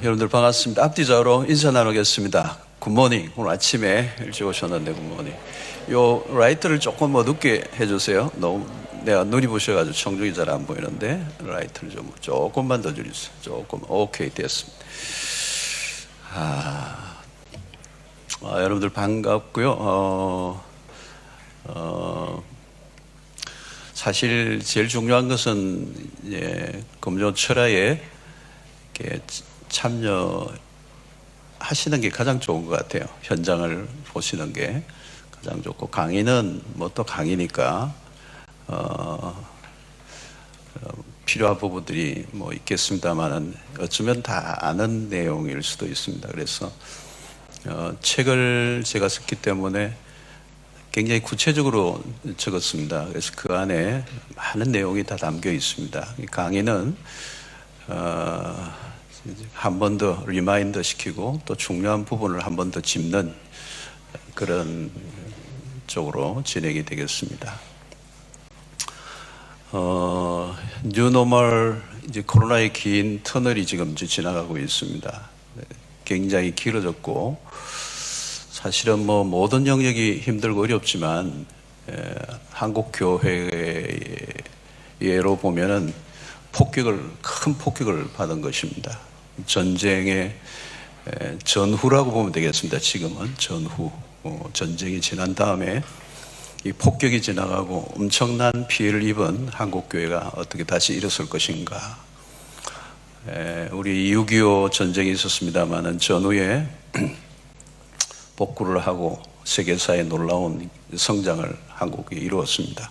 여러분들 반갑습니다. 앞뒤좌우로 인사 나누겠습니다. 굿모닝. 오늘 아침에 일찍 오셨는데 굿모닝. 요 라이트를 조금 어둡게 해주세요. 너무 내가 눈이 부셔가지고 청중이 잘 안 보이는데 라이트를 조금만 더 줄이세요. 조금. 오케이, 됐습니다. 여러분들 반갑고요. 사실 제일 중요한 것은 금요 철야에 참여하시는 게 가장 좋은 것 같아요. 현장을 보시는 게 가장 좋고, 강의는 뭐 또 강의니까 필요한 부분들이 뭐 있겠습니다만은 어쩌면 다 아는 내용일 수도 있습니다. 그래서 책을 제가 썼기 때문에 굉장히 구체적으로 적었습니다. 그래서 그 안에 많은 내용이 다 담겨 있습니다. 이 강의는 한 번 더 리마인드 시키고 또 중요한 부분을 한 번 더 짚는 그런 쪽으로 진행이 되겠습니다. 뉴노멀, 이제 코로나의 긴 터널이 지금 지나가고 있습니다. 굉장히 길어졌고, 사실은 뭐 모든 영역이 힘들고 어렵지만 한국 교회로 보면은 큰 폭격을 받은 것입니다. 전쟁의 전후라고 보면 되겠습니다. 지금은 전후. 전쟁이 지난 다음에 이 폭격이 지나가고 엄청난 피해를 입은 한국교회가 어떻게 다시 일어설 것인가. 우리 6.25 전쟁이 있었습니다마는 전후에 복구를 하고 세계사에 놀라운 성장을 한국이 이루었습니다.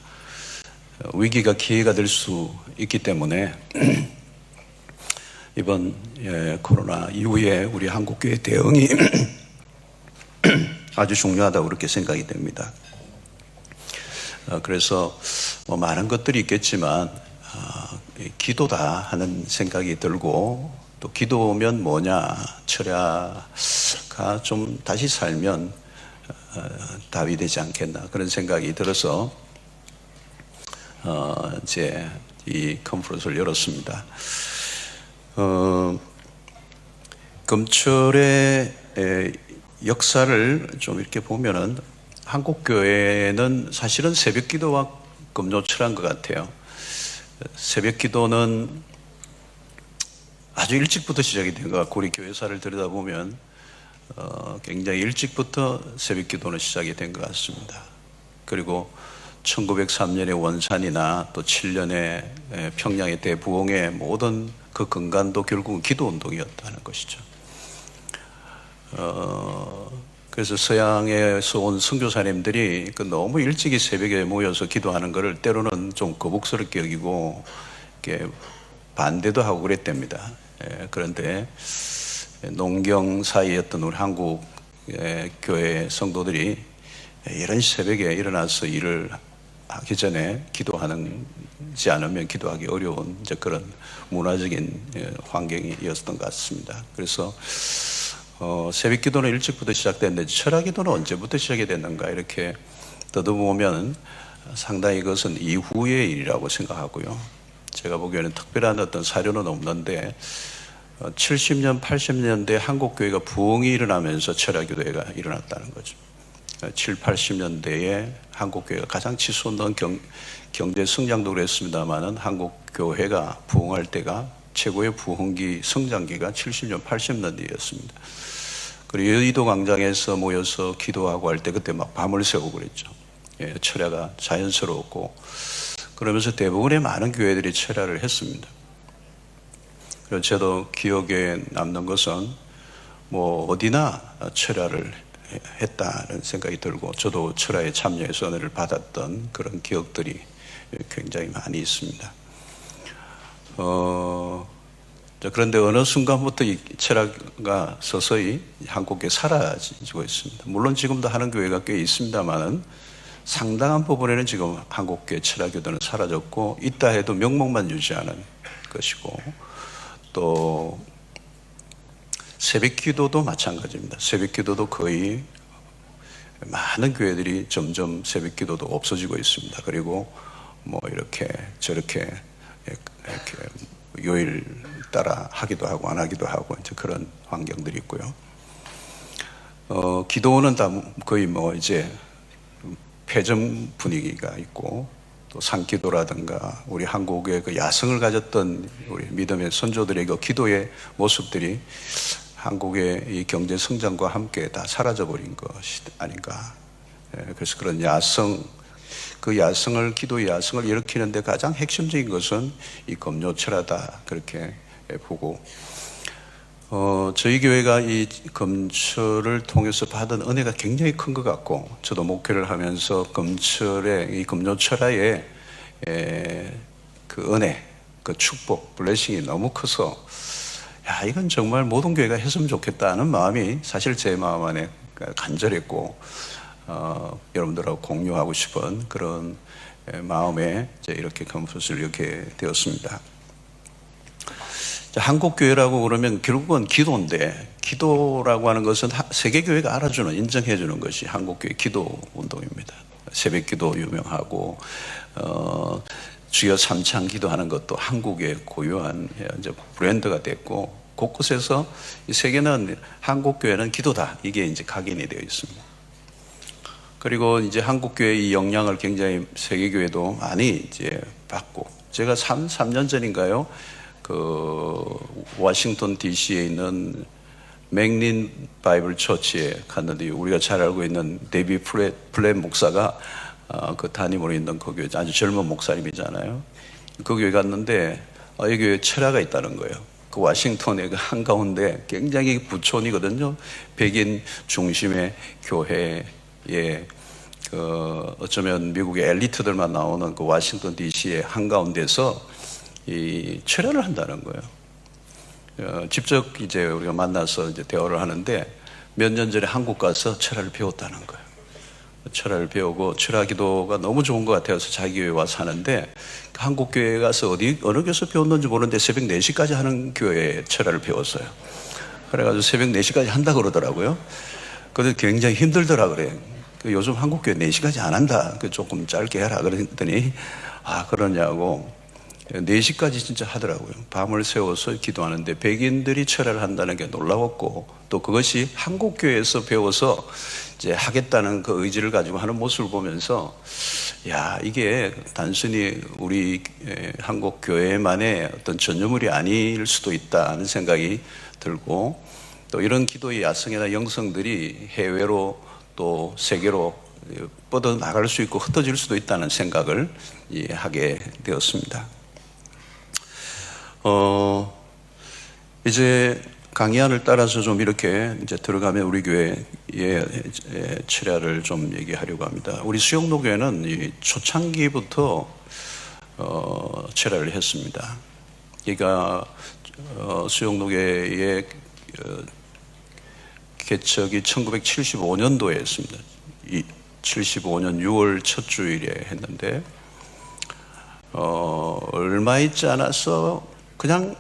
위기가 기회가 될 수 있기 때문에 이번 코로나 이후에 우리 한국교회 대응이 아주 중요하다고 그렇게 생각이 됩니다. 그래서 뭐 많은 것들이 있겠지만 기도다 하는 생각이 들고, 또 기도면 뭐냐, 철야가 좀 다시 살면 답이 되지 않겠나 그런 생각이 들어서 이제 이 컨퍼런스를 열었습니다. 금철의 역사를 좀 이렇게 보면은 한국교회는 사실은 새벽기도와 금요철한 것 같아요. 새벽기도는 아주 일찍부터 시작이 된 것 같고, 우리 교회사를 들여다보면 굉장히 일찍부터 새벽기도는 시작이 된 것 같습니다. 그리고 1903년의 원산이나 또 7년의 평양의 대부흥의 모든 그 근간도 결국은 기도운동이었다는 것이죠. 그래서 서양에서 온 선교사님들이 너무 일찍이 새벽에 모여서 기도하는 것을 때로는 좀 거북스럽게 여기고 이렇게 반대도 하고 그랬답니다. 그런데 농경 사이였던 우리 한국 교회 성도들이 이런 새벽에 일어나서 일을 하기 전에 기도하지 않으면 기도하기 어려운 이제 그런 문화적인 환경이었던 것 같습니다. 그래서 새벽 기도는 일찍부터 시작됐는데 철야 기도는 언제부터 시작이 됐는가 이렇게 더듬어보면 상당히 그것은 이후의 일이라고 생각하고요. 제가 보기에는 특별한 어떤 사료는 없는데 70년, 80년대 한국교회가 부흥이 일어나면서 철야 기도회가 일어났다는 거죠. 7, 80년대에 한국교회가 가장 치솟는 경제 성장도 그랬습니다만은 한국교회가 부흥할 때가 최고의 부흥기, 성장기가 70년, 80년대였습니다. 그리고 여의도 광장에서 모여서 기도하고 할 때 그때 막 밤을 새고 그랬죠. 철야가 자연스러웠고, 그러면서 대부분의 많은 교회들이 철야를 했습니다. 그래서 저도 기억에 남는 것은 뭐 어디나 철야를 했다는 생각이 들고, 저도 철야에 참여해서 은혜를 받았던 그런 기억들이 굉장히 많이 있습니다. 그런데 어느 순간부터 이 철야가 서서히 한국에 사라지고 있습니다. 물론 지금도 하는 교회가 꽤 있습니다만은 상당한 부분에는 지금 한국교회 철야교도는 사라졌고, 있다 해도 명목만 유지하는 것이고, 또 새벽기도도 마찬가지입니다. 새벽기도도 거의 많은 교회들이 점점 새벽기도도 없어지고 있습니다. 그리고 뭐 이렇게 저렇게 요일 따라 하기도 하고 안 하기도 하고 이제 그런 환경들이 있고요. 기도는 다 거의 뭐 이제 패전 분위기가 있고, 또 산기도라든가 우리 한국의 그 야성을 가졌던 우리 믿음의 선조들의 그 기도의 모습들이 한국의 이 경제 성장과 함께 다 사라져버린 것이 아닌가. 그래서 그런 야성, 그 야성을, 기도의 야성을 일으키는데 가장 핵심적인 것은 이 금요철하다, 그렇게 보고, 저희 교회가 이 금철을 통해서 받은 은혜가 굉장히 큰 것 같고, 저도 목회를 하면서 이 금요철하에 그 은혜, 그 축복, 블레싱이 너무 커서, 야, 이건 정말 모든 교회가 했으면 좋겠다는 마음이 사실 제 마음 안에 간절했고, 여러분들하고 공유하고 싶은 그런 마음에 이제 이렇게 컨퍼런스를 이렇게 되었습니다. 한국교회라고 그러면 결국은 기도인데, 기도라고 하는 것은 세계교회가 알아주는, 인정해주는 것이 한국교회 기도 운동입니다. 새벽기도 유명하고, 주여 삼창 기도하는 것도 한국의 고유한 이제 브랜드가 됐고, 곳곳에서 이 세계는 한국교회는 기도다, 이게 이제 각인이 되어 있습니다. 그리고 이제 한국교회의 이 영향을 굉장히 세계교회도 많이 이제 받고, 제가 3년 전인가요? 그 워싱턴 DC에 있는 맥린 바이블 처치에 갔는데, 우리가 잘 알고 있는 데이비 플랫 목사가 그 담임으로 있는 그 교회, 아주 젊은 목사님이잖아요. 그 교회 갔는데 이 교회에 철야가 있다는 거예요. 그 워싱턴의 그 한가운데 굉장히 부촌이거든요. 백인 중심의 교회에 그 어쩌면 미국의 엘리트들만 나오는 그 워싱턴 DC의 한가운데서 이 철야를 한다는 거예요. 직접 이제 우리가 만나서 이제 대화를 하는데, 몇 년 전에 한국 가서 철야를 배웠다는 거예요. 철야를 배우고 철야 기도가 너무 좋은 것 같아서 자기 교회 와서 하는데, 한국 교회에 가서 어느 교회에서 배웠는지 모르는데 새벽 4시까지 하는 교회에 철야를 배웠어요. 그래가지고 새벽 4시까지 한다 그러더라고요. 그래서 굉장히 힘들더라 그래요. 요즘 한국 교회 4시까지 안 한다, 조금 짧게 해라 그랬더니, 아 그러냐고. 4시까지 진짜 하더라고요. 밤을 새워서 기도하는데 백인들이 철야를 한다는 게 놀라웠고, 또 그것이 한국교회에서 배워서 이제 하겠다는 그 의지를 가지고 하는 모습을 보면서, 야, 이게 단순히 우리 한국교회만의 어떤 전유물이 아닐 수도 있다는 생각이 들고, 또 이런 기도의 야성이나 영성들이 해외로 또 세계로 뻗어나갈 수 있고 흩어질 수도 있다는 생각을 하게 되었습니다. 이제 강의안을 따라서 좀 이렇게 이제 들어가면 우리 교회의 철야를 좀 얘기하려고 합니다. 우리 수영로 교회는 이 초창기부터 철야를 했습니다. 그러니까 수영로 교회의 개척이 1975년도에 했습니다. 75년 6월 첫 주일에 했는데, 얼마 있지 않아서 그냥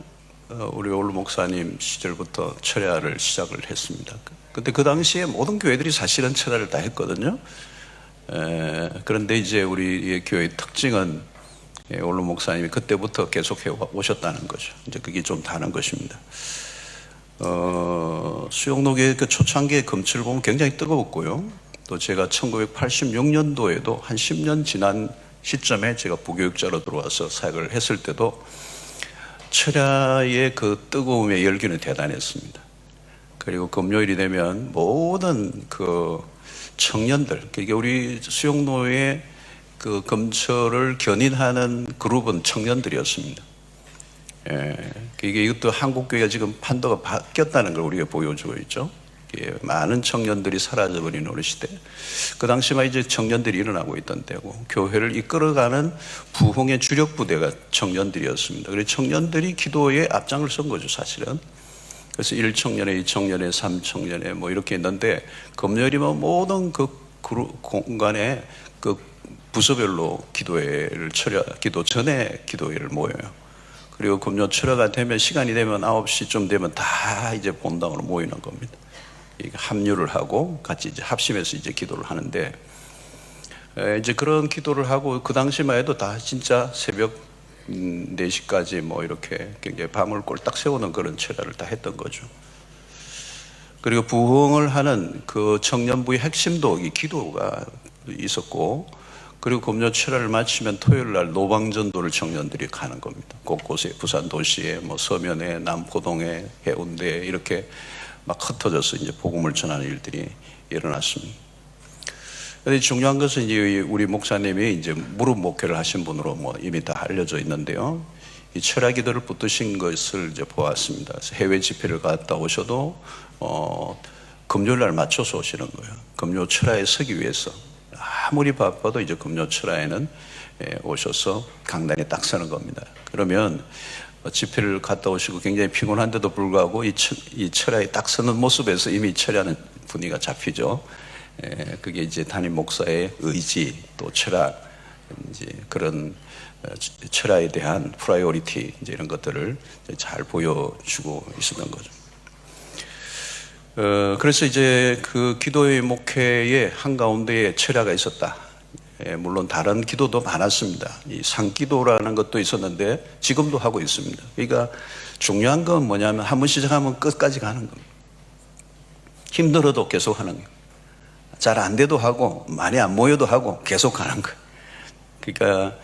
우리 올루 목사님 시절부터 철야를 시작을 했습니다. 근데 그 당시에 모든 교회들이 사실은 철야를 다 했거든요. 그런데 이제 우리 교회의 특징은 올루 목사님이 그때부터 계속해 오셨다는 거죠. 이제 그게 좀 다른 것입니다. 수영록의 그 초창기의 금철을 보면 굉장히 뜨거웠고요. 또 제가 1986년도에도 한 10년 지난 시점에 제가 부교육자로 들어와서 사역을 했을 때도 철야의 그 뜨거움의 열기는 대단했습니다. 그리고 금요일이 되면 모든 그 청년들, 그러니까 우리 수영로의 그 금철을 견인하는 그룹은 청년들이었습니다. 이것도 한국교회가 지금 판도가 바뀌었다는 걸 우리가 보여주고 있죠. 많은 청년들이 사라져버린 우리 시대, 그 당시만 이제 청년들이 일어나고 있던 때고, 교회를 이끌어가는 부흥의 주력 부대가 청년들이었습니다. 그래서 청년들이 기도에 앞장을 선 거죠, 사실은. 그래서 1청년회, 2청년회, 3청년회 뭐 이렇게 있는데, 금요일이면 모든 그 공간에 그 부서별로 기도회를 기도 전에 기도회를 모여요. 그리고 금요 철야가 되면, 시간이 되면 9시쯤 되면 다 이제 본당으로 모이는 겁니다. 합류를 하고 같이 이제 합심해서 이제 기도를 하는데, 이제 그런 기도를 하고, 그 당시만 해도 다 진짜 새벽 4시까지 뭐 이렇게 굉장히 밤을 꼴딱 세우는 그런 철야를 다 했던 거죠. 그리고 부흥을 하는 그 청년부의 핵심도 이 기도가 있었고, 그리고 금요 철야를 마치면 토요일 날 노방전도를 청년들이 가는 겁니다. 곳곳에 부산 도시에 뭐 서면에 남포동에 해운대에 이렇게 막 흩어져서 이제 복음을 전하는 일들이 일어났습니다. 그런데 중요한 것은 이제 우리 목사님이 이제 무릎 목회를 하신 분으로 뭐 이미 다 알려져 있는데요. 이 철야 기도를 붙드신 것을 이제 보았습니다. 그래서 해외 집회를 갔다 오셔도 금요일 날 맞춰서 오시는 거예요. 금요 철야에 서기 위해서. 아무리 바빠도 이제 금요 철야에는 오셔서 강단에 딱 서는 겁니다. 그러면 집회를 갔다 오시고 굉장히 피곤한데도 불구하고 이 철야에 딱 서는 모습에서 이미 철야는 분위기가 잡히죠. 그게 이제 담임 목사의 의지, 또 철학, 이제 그런 철야에 대한 프라이오리티, 이제 이런 것들을 잘 보여주고 있었던 거죠. 그래서 이제 그 기도의 목회의 한가운데에 철야가 있었다. 물론 다른 기도도 많았습니다. 이 상기도라는 것도 있었는데 지금도 하고 있습니다. 그러니까 중요한 건 뭐냐면 한번 시작하면 끝까지 가는 겁니다. 힘들어도 계속 하는 거예요. 잘 안 돼도 하고 많이 안 모여도 하고 계속 하는 거예요. 그러니까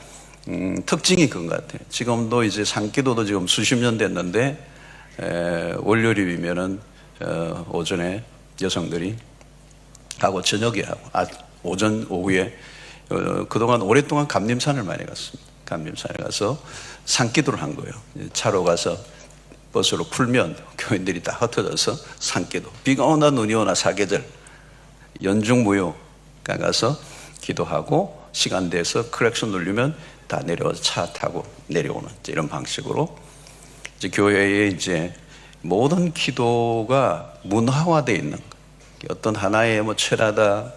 특징이 그런 것 같아요. 지금도 이제 상기도도 지금 수십 년 됐는데 월요일이면은 오전에 여성들이 하고 저녁에 하고 오전 오후에 그동안 오랫동안 감림산을 많이 갔습니다. 감림산에 가서 산기도를 한 거예요. 차로 가서 버스로 풀면 교인들이 다 흩어져서 산기도, 비가 오나 눈이 오나 사계절 연중무휴 가서 기도하고 시간 돼서 클렉션 눌리면 다 내려와서 차 타고 내려오는 이런 방식으로 이제 교회에 이제 모든 기도가 문화화되어 있는 거예요. 어떤 하나의 뭐 철야다,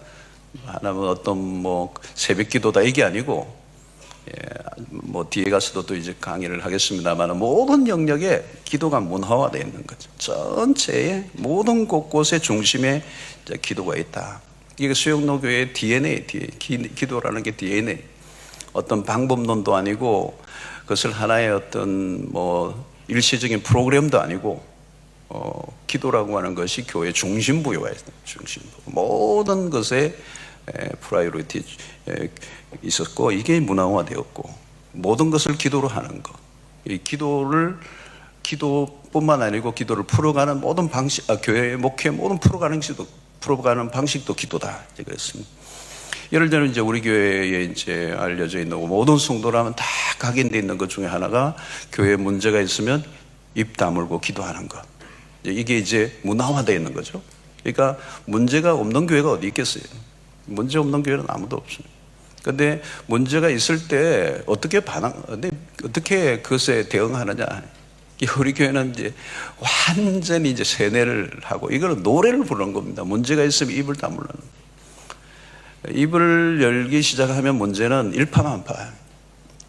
하나면 어떤 뭐 새벽 기도다 이게 아니고, 뭐 뒤에 가서도 또 이제 강의를 하겠습니다만 모든 영역에 기도가 문화화되어 있는 거죠. 전체의 모든 곳곳의 중심에 기도가 있다. 이게 수영로교회의 DNA, 기도라는 게 DNA. 어떤 방법론도 아니고 그것을 하나의 어떤 뭐 일시적인 프로그램도 아니고 기도라고 하는 것이 교회 중심부에 와 있어요. 중심부. 모든 것에 프라이오리티 있었고 이게 문화화되었고 모든 것을 기도로 하는 것. 이 기도뿐만 아니고 기도를 풀어가는 모든 방식, 교회 목회 모든 풀어가는 방식도 기도다. 그랬습니다. 예를 들면 이제 우리 교회에 이제 알려져 있는 모든 성도라면 다 각인되어 있는 것 중에 하나가 교회에 문제가 있으면 입 다물고 기도하는 것. 이게 이제 문화화되어 있는 거죠. 그러니까 문제가 없는 교회가 어디 있겠어요? 문제 없는 교회는 아무도 없습니다. 근데 문제가 있을 때 어떻게 그것에 대응하느냐? 우리 교회는 이제 완전히 이제 세뇌를 하고 이거는 노래를 부르는 겁니다. 문제가 있으면 입을 다물는. 입을 열기 시작하면 문제는 일파만파.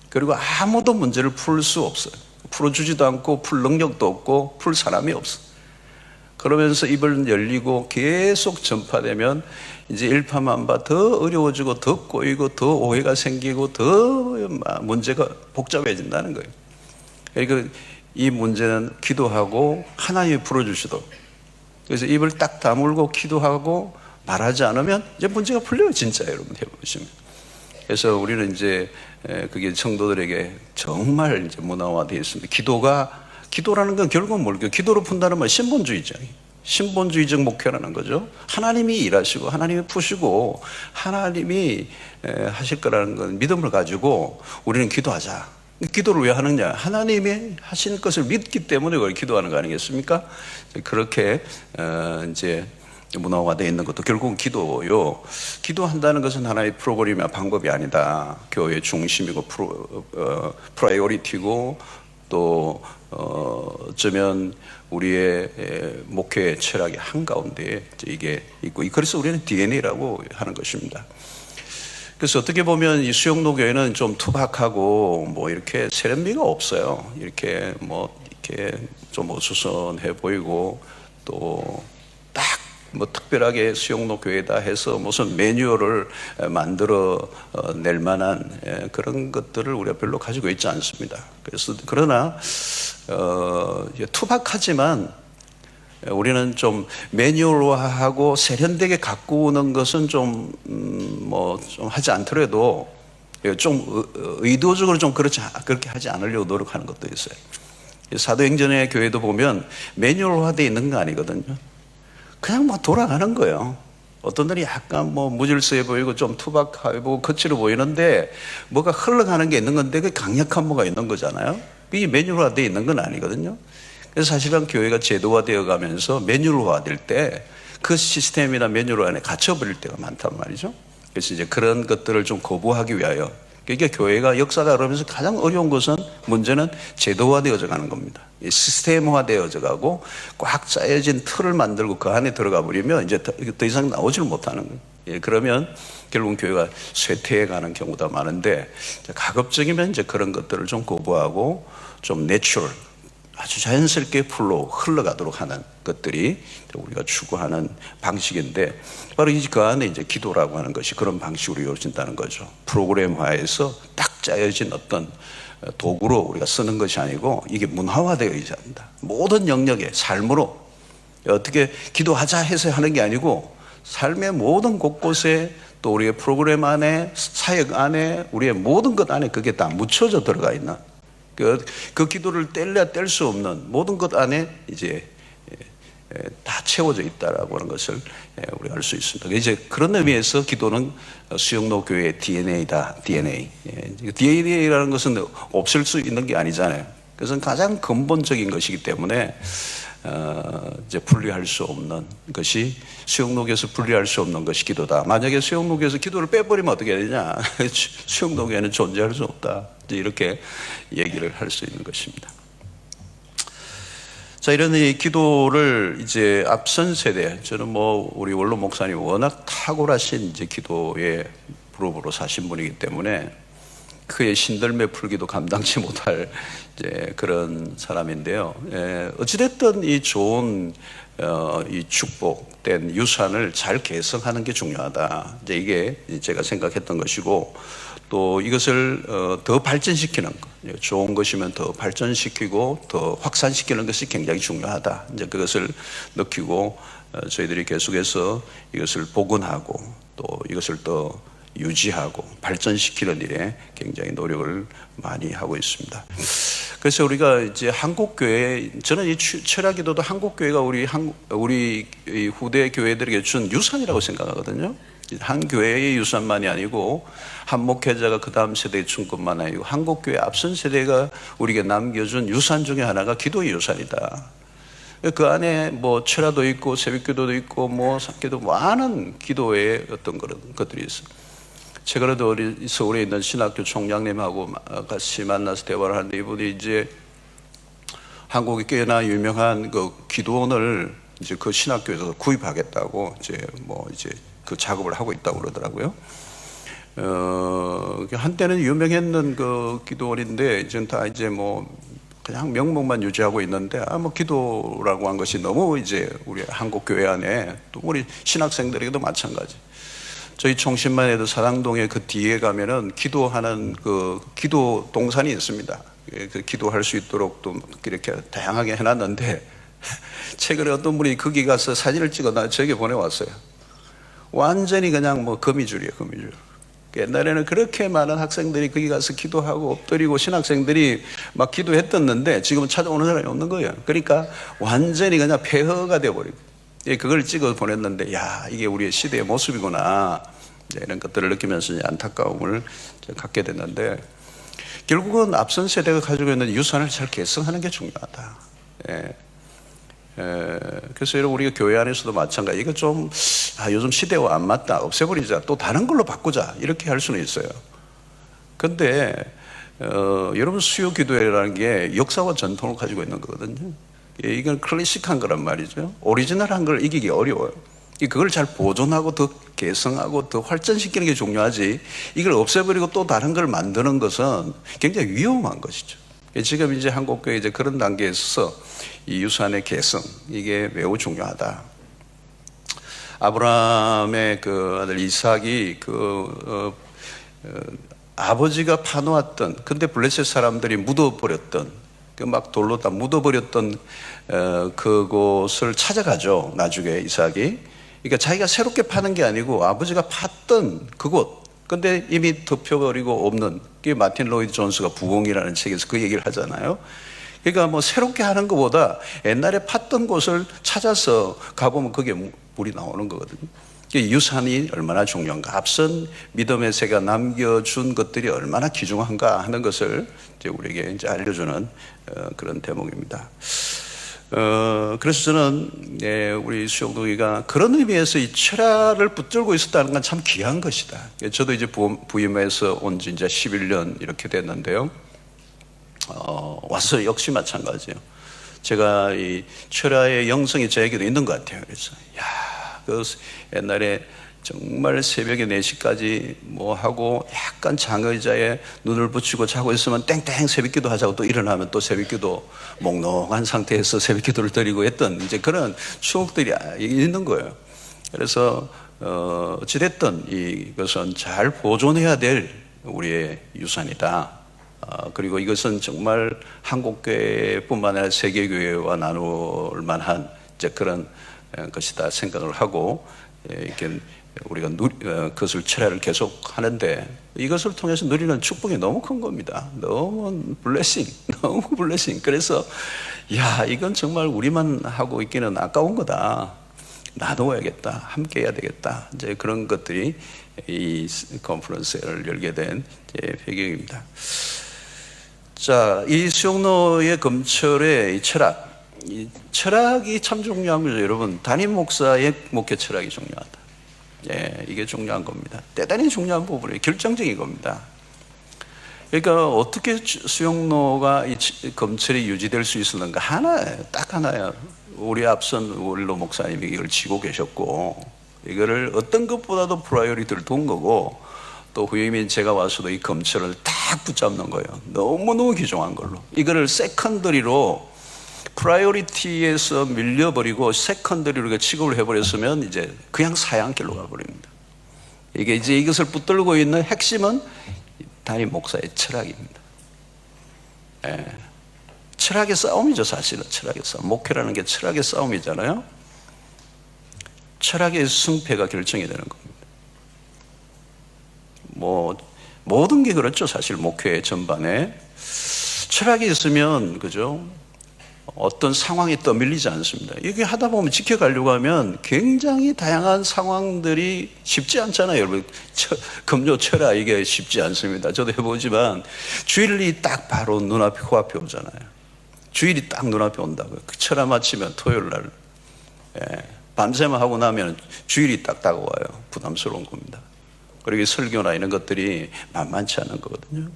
그리고 아무도 문제를 풀 수 없어요. 풀어주지도 않고 풀 능력도 없고 풀 사람이 없어. 그러면서 입을 열리고 계속 전파되면 이제 일파만파 더 어려워지고 더 꼬이고 더 오해가 생기고 더 문제가 복잡해진다는 거예요. 그러니까 이 문제는 기도하고 하나님이 풀어주시도록. 그래서 입을 딱 다물고 기도하고 말하지 않으면 이제 문제가 풀려요. 진짜 여러분 해보시면. 그래서 우리는 이제 그게 성도들에게 정말 이제 문화화되어 있습니다. 기도라는 건 결국은 뭘까요? 기도로 푼다는 말 신본주의적 목회라는 거죠. 하나님이 일하시고 하나님이 푸시고 하나님이 하실 거라는 건 믿음을 가지고 우리는 기도하자. 기도를 왜 하느냐? 하나님이 하시는 것을 믿기 때문에 그걸 기도하는 거 아니겠습니까? 그렇게 이제 문화화되어 있는 것도 결국은 기도요. 기도한다는 것은 하나의 프로그램이나 방법이 아니다. 교회의 중심이고 프라이오리티고 또 어쩌면 우리의 목회 철학의 한가운데 이게 있고, 그래서 우리는 DNA라고 하는 것입니다. 그래서 어떻게 보면 이 수영로교회는 좀 투박하고 뭐 이렇게 세련미가 없어요. 이렇게 좀 어수선해 보이고 또 딱 뭐 특별하게 수용로 교회다 해서 무슨 매뉴얼을 만들어 낼 만한 그런 것들을 우리가 별로 가지고 있지 않습니다. 그래서 그러나 투박하지만 우리는 좀 매뉴얼화하고 세련되게 가꾸는 것은 좀 하지 않더라도 좀 의도적으로 좀 그렇게 하지 않으려고 노력하는 것도 있어요. 사도행전의 교회도 보면 매뉴얼화되어 있는 거 아니거든요. 그냥 뭐 돌아가는 거예요. 어떤 날이 약간 무질서해 보이고 좀 투박하고 거칠어 보이는데 뭐가 흘러가는 게 있는 건데 그 강력한 뭐가 있는 거잖아요. 이게 매뉴얼화되어 있는 건 아니거든요. 그래서 사실은 교회가 제도화되어 가면서 매뉴얼화될 때 그 시스템이나 매뉴얼 안에 갇혀버릴 때가 많단 말이죠. 그래서 이제 그런 것들을 좀 거부하기 위하여, 그러니까 교회가 역사가 그러면서 가장 어려운 것은 문제는 제도화되어져 가는 겁니다. 시스템화되어져 가고 꽉 짜여진 틀을 만들고 그 안에 들어가 버리면 이제 더 이상 나오지를 못하는 거예요. 그러면 결국은 교회가 쇠퇴해 가는 경우가 많은데, 가급적이면 이제 그런 것들을 좀 거부하고 좀 내추럴, 아주 자연스럽게 풀로 흘러가도록 하는 것들이 우리가 추구하는 방식인데, 바로 그 안에 이제 기도라고 하는 것이 그런 방식으로 이루어진다는 거죠. 프로그램화해서 딱 짜여진 어떤 도구로 우리가 쓰는 것이 아니고 이게 문화화되어 있어야 한다. 모든 영역에 삶으로 어떻게 기도하자 해서 하는 게 아니고 삶의 모든 곳곳에 또 우리의 프로그램 안에, 사역 안에, 우리의 모든 것 안에 그게 다 묻혀져 들어가 있는 그 기도를 뗄래야 뗄 수 없는 모든 것 안에 이제 다 채워져 있다라고 하는 것을 우리가 알 수 있습니다. 이제 그런 의미에서 기도는 수영로 교회의 DNA다. DNA라는 것은 없을 수 있는 게 아니잖아요. 그것은 가장 근본적인 것이기 때문에 이제 분리할 수 없는 것이, 수영록에서 분리할 수 없는 것이 기도다. 만약에 수영록에서 기도를 빼버리면 어떻게 되냐? 수영록에는 존재할 수 없다. 이렇게 얘기를 할 수 있는 것입니다. 자, 이런 이 기도를 이제 앞선 세대, 저는 우리 원로 목사님 워낙 탁월하신 이제 기도의 무릎으로 사신 분이기 때문에 그의 신들매 풀기도 감당치 못할 이제 그런 사람인데요. 어찌됐든 이 좋은 이 축복된 유산을 잘 개성하는 게 중요하다. 이제 이게 제가 생각했던 것이고, 또 이것을 더 발전시키는 것, 좋은 것이면 더 발전시키고 더 확산시키는 것이 굉장히 중요하다. 이제 그것을 느끼고 저희들이 계속해서 이것을 복원하고 또 이것을 더 유지하고 발전시키는 일에 굉장히 노력을 많이 하고 있습니다. 그래서 우리가 이제 한국교회, 저는 이 철야기도도 한국교회가 우리 후대 교회들에게 준 유산이라고 생각하거든요. 한 교회의 유산만이 아니고 한 목회자가 그 다음 세대에 준 것만 아니고 한국교회 앞선 세대가 우리에게 남겨준 유산 중에 하나가 기도의 유산이다. 그 안에 철야도 있고 새벽기도도 있고 산기도, 많은 기도의 어떤 그런 것들이 있어요. 최근에도 서울에 있는 신학교 총장님하고 같이 만나서 대화를 하는데, 이분이 이제 한국에 꽤나 유명한 그 기도원을 이제 그 신학교에서 구입하겠다고 이제 그 작업을 하고 있다고 그러더라고요. 한때는 유명했는 그 기도원인데 이제는 다 이제 그냥 명목만 유지하고 있는데, 기도라고 한 것이 너무 이제 우리 한국 교회 안에, 또 우리 신학생들에게도 마찬가지. 저희 총신만 해도 사당동에 그 뒤에 가면은 기도하는 그 기도 동산이 있습니다. 그 기도할 수 있도록 또 이렇게 다양하게 해놨는데, 최근에 어떤 분이 거기 가서 사진을 찍어 저에게 보내왔어요. 완전히 그냥 거미줄이에요, 거미줄. 옛날에는 그렇게 많은 학생들이 거기 가서 기도하고 엎드리고 신학생들이 막 기도했었는데 지금은 찾아오는 사람이 없는 거예요. 그러니까 완전히 그냥 폐허가 되어버리고, 그걸 찍어 보냈는데, 야, 이게 우리의 시대의 모습이구나, 이런 것들을 느끼면서 안타까움을 갖게 됐는데, 결국은 앞선 세대가 가지고 있는 유산을 잘 개성하는 게 중요하다. 그래서 여러분, 우리가 교회 안에서도 마찬가지. 이거 좀 요즘 시대와 안 맞다, 없애버리자, 또 다른 걸로 바꾸자, 이렇게 할 수는 있어요. 근데 여러분, 수요 기도회라는 게 역사와 전통을 가지고 있는 거거든요. 이건 클래식한 거란 말이죠. 오리지널한 걸 이기기 어려워요. 그걸 잘 보존하고 더 개성하고 더 활전시키는 게 중요하지, 이걸 없애버리고 또 다른 걸 만드는 것은 굉장히 위험한 것이죠. 지금 이제 한국교회 이제 그런 단계에 있어서 이 유산의 개성, 이게 매우 중요하다. 아브라함의 그 아들 이삭이 아버지가 파놓았던, 근데 블레셋 사람들이 묻어버렸던, 그 막 돌로 다 묻어버렸던 그곳을 찾아가죠. 나중에 이삭이. 그러니까 자기가 새롭게 파는 게 아니고 아버지가 팠던 그곳. 근데 이미 덮여버리고 없는, 그게 마틴 로이드 존스가 부흥이라는 책에서 그 얘기를 하잖아요. 그러니까 뭐 새롭게 하는 것보다 옛날에 팠던 곳을 찾아서 가보면 그게 물이 나오는 거거든요. 유산이 얼마나 중요한가, 앞선 믿음의 새가 남겨준 것들이 얼마나 귀중한가 하는 것을 이제 우리에게 이제 알려주는 그런 대목입니다. 그래서 저는 우리 수영동이가 그런 의미에서 이 철학을 붙들고 있었다는 건 참 귀한 것이다. 저도 이제 부임해서 온 지 이제 11년 이렇게 됐는데요. 와서 역시 마찬가지예요. 제가 이 철학의 영성이 저에게도 있는 것 같아요. 그래서 그 옛날에 정말 새벽에 4시까지 뭐 하고 약간 장의자에 눈을 붙이고 자고 있으면 땡땡 새벽기도 하자고 또 일어나면 또 새벽기도 몽롱한 상태에서 새벽기도를 드리고 했던 이제 그런 추억들이 있는 거예요. 그래서 어찌됐든 이것은 잘 보존해야 될 우리의 유산이다. 그리고 이것은 정말 한국교회뿐만 아니라 세계교회와 나눌 만한 이제 그런 것이다 생각을 하고, 이렇게 우리가 그것을 철회를 계속 하는데, 이것을 통해서 누리는 축복이 너무 큰 겁니다. 너무 블레싱, 너무 블레싱. 그래서 이건 정말 우리만 하고 있기는 아까운 거다. 나누어야겠다. 함께 해야 되겠다. 이제 그런 것들이 이 컨퍼런스를 열게 된 배경입니다. 자, 이 수영로의 검철의 이 철학이 참 중요한 거죠, 여러분. 담임 목사의 목회 철학이 중요하다. 이게 중요한 겁니다. 대단히 중요한 부분이에요. 결정적인 겁니다. 그러니까 어떻게 수영로가 이 검철이 유지될 수 있었는가? 하나예요. 딱 하나예요. 우리 앞선 원로 목사님이 이걸 지고 계셨고, 이거를 어떤 것보다도 프라이어리티를 둔 거고, 또 후임인 제가 와서도 이 검철을 딱 붙잡는 거예요. 너무너무 귀중한 걸로. 이거를 세컨더리로, 프라이어리티에서 밀려버리고 세컨더리로 취급을 해버렸으면 이제 그냥 사양길로 가버립니다. 이게 이제 이것을 붙들고 있는 핵심은 담임 목사의 철학입니다. 철학의 싸움이죠, 사실은. 철학의 싸움. 목회라는 게 철학의 싸움이잖아요. 철학의 승패가 결정이 되는 겁니다. 모든 게 그렇죠, 사실. 목회 전반에 철학이 있으면, 그죠, 어떤 상황에 떠밀리지 않습니다. 이게 하다 보면 지켜가려고 하면 굉장히 다양한 상황들이 쉽지 않잖아요, 여러분. 금요 철학, 이게 쉽지 않습니다. 저도 해보지만 주일이 딱 바로 눈앞에, 코앞에 오잖아요. 주일이 딱 눈앞에 온다고요. 그 철학 마치면 토요일 날, 밤새만 하고 나면 주일이 딱 다가와요. 부담스러운 겁니다. 그리고 설교나 이런 것들이 만만치 않은 거거든요.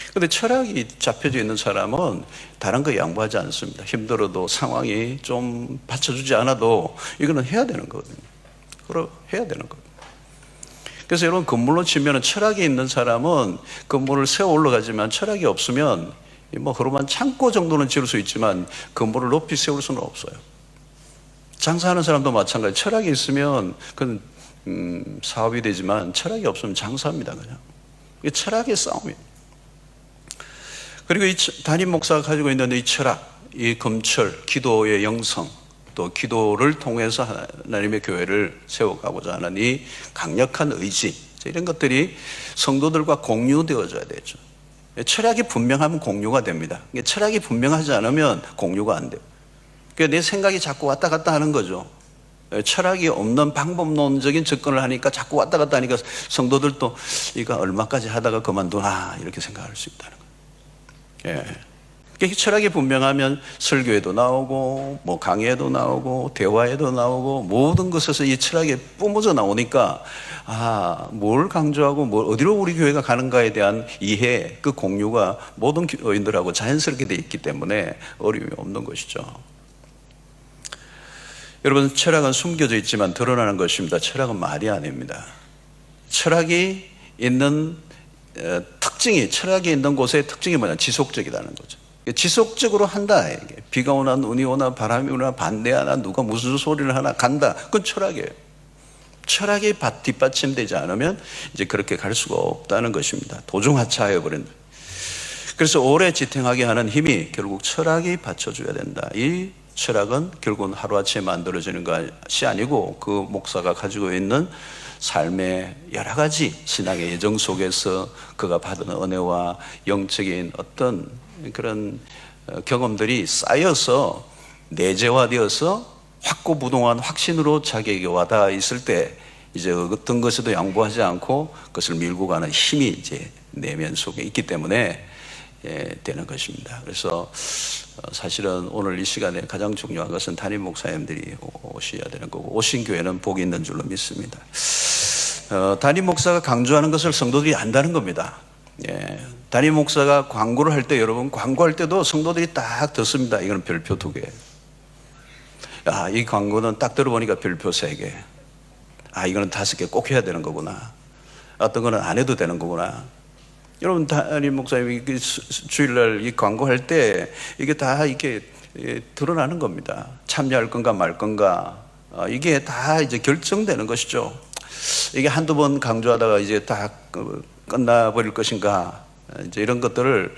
그런데 철학이 잡혀져 있는 사람은 다른 거 양보하지 않습니다. 힘들어도 상황이 좀 받쳐주지 않아도 이거는 해야 되는 거거든요. 그럼 해야 되는 거거든요. 그래서 여러분, 건물로 치면 철학이 있는 사람은 건물을 세워 올라가지만 철학이 없으면 그로만 창고 정도는 지을 수 있지만 건물을 높이 세울 수는 없어요. 장사하는 사람도 마찬가지. 철학이 있으면 그건 사업이 되지만 철학이 없으면 장사합니다, 그냥. 이게 철학의 싸움이에요. 그리고 이 담임 목사가 가지고 있는 이 철학, 이 검철, 기도의 영성, 또 기도를 통해서 하나님의 교회를 세워가고자 하는 이 강력한 의지, 이런 것들이 성도들과 공유되어져야 되죠. 철학이 분명하면 공유가 됩니다. 철학이 분명하지 않으면 공유가 안 돼요. 그러니까 내 생각이 자꾸 왔다 갔다 하는 거죠. 철학이 없는 방법론적인 접근을 하니까 자꾸 왔다 갔다 하니까 성도들도 이거 얼마까지 하다가 그만두나 이렇게 생각할 수 있다는 거예요. 그러니까 철학이 분명하면 설교에도 나오고 강의에도 나오고 대화에도 나오고 모든 것에서 이 철학이 뿜어져 나오니까 뭘 강조하고 어디로 우리 교회가 가는가에 대한 이해, 그 공유가 모든 교인들하고 자연스럽게 돼 있기 때문에 어려움이 없는 것이죠. 여러분, 철학은 숨겨져 있지만 드러나는 것입니다. 철학은 말이 아닙니다. 철학이 있는 특징이, 철학이 있는 곳의 특징이 뭐냐? 지속적이라는 거죠. 지속적으로 한다. 비가 오나 눈이 오나 바람이 오나 반대하나 누가 무슨 소리를 하나 간다. 그건 철학이에요. 철학이 뒷받침되지 않으면 이제 그렇게 갈 수가 없다는 것입니다. 도중하차해 버린다. 그래서 오래 지탱하게 하는 힘이 결국 철학이 받쳐줘야 된다. 이 철학은 결국은 하루아침에 만들어지는 것이 아니고 그 목사가 가지고 있는 삶의 여러 가지 신앙의 예정 속에서 그가 받은 은혜와 영적인 어떤 그런 경험들이 쌓여서 내재화되어서 확고부동한 확신으로 자기에게 와닿아 있을 때 이제 어떤 것에도 양보하지 않고 그것을 밀고 가는 힘이 이제 내면 속에 있기 때문에 되는 것입니다. 그래서 사실은 오늘 이 시간에 가장 중요한 것은 담임 목사님들이 오셔야 되는 거고 오신 교회는 복이 있는 줄로 믿습니다. 담임 목사가 강조하는 것을 성도들이 안다는 겁니다. 담임 목사가 광고를 할 때 여러분 광고할 때도 성도들이 딱 듣습니다. 이거는 별표 2개. 이 광고는 딱 들어보니까 별표 3개. 이거는 5개 꼭 해야 되는 거구나. 어떤 거는 안 해도 되는 거구나. 여러분 담임 목사님이 주일날 이 광고할 때 이게 다 이렇게 드러나는 겁니다. 참여할 건가 말 건가 이게 다 이제 결정되는 것이죠. 이게 한두 번 강조하다가 이제 다 끝나버릴 것인가 이제 이런 것들을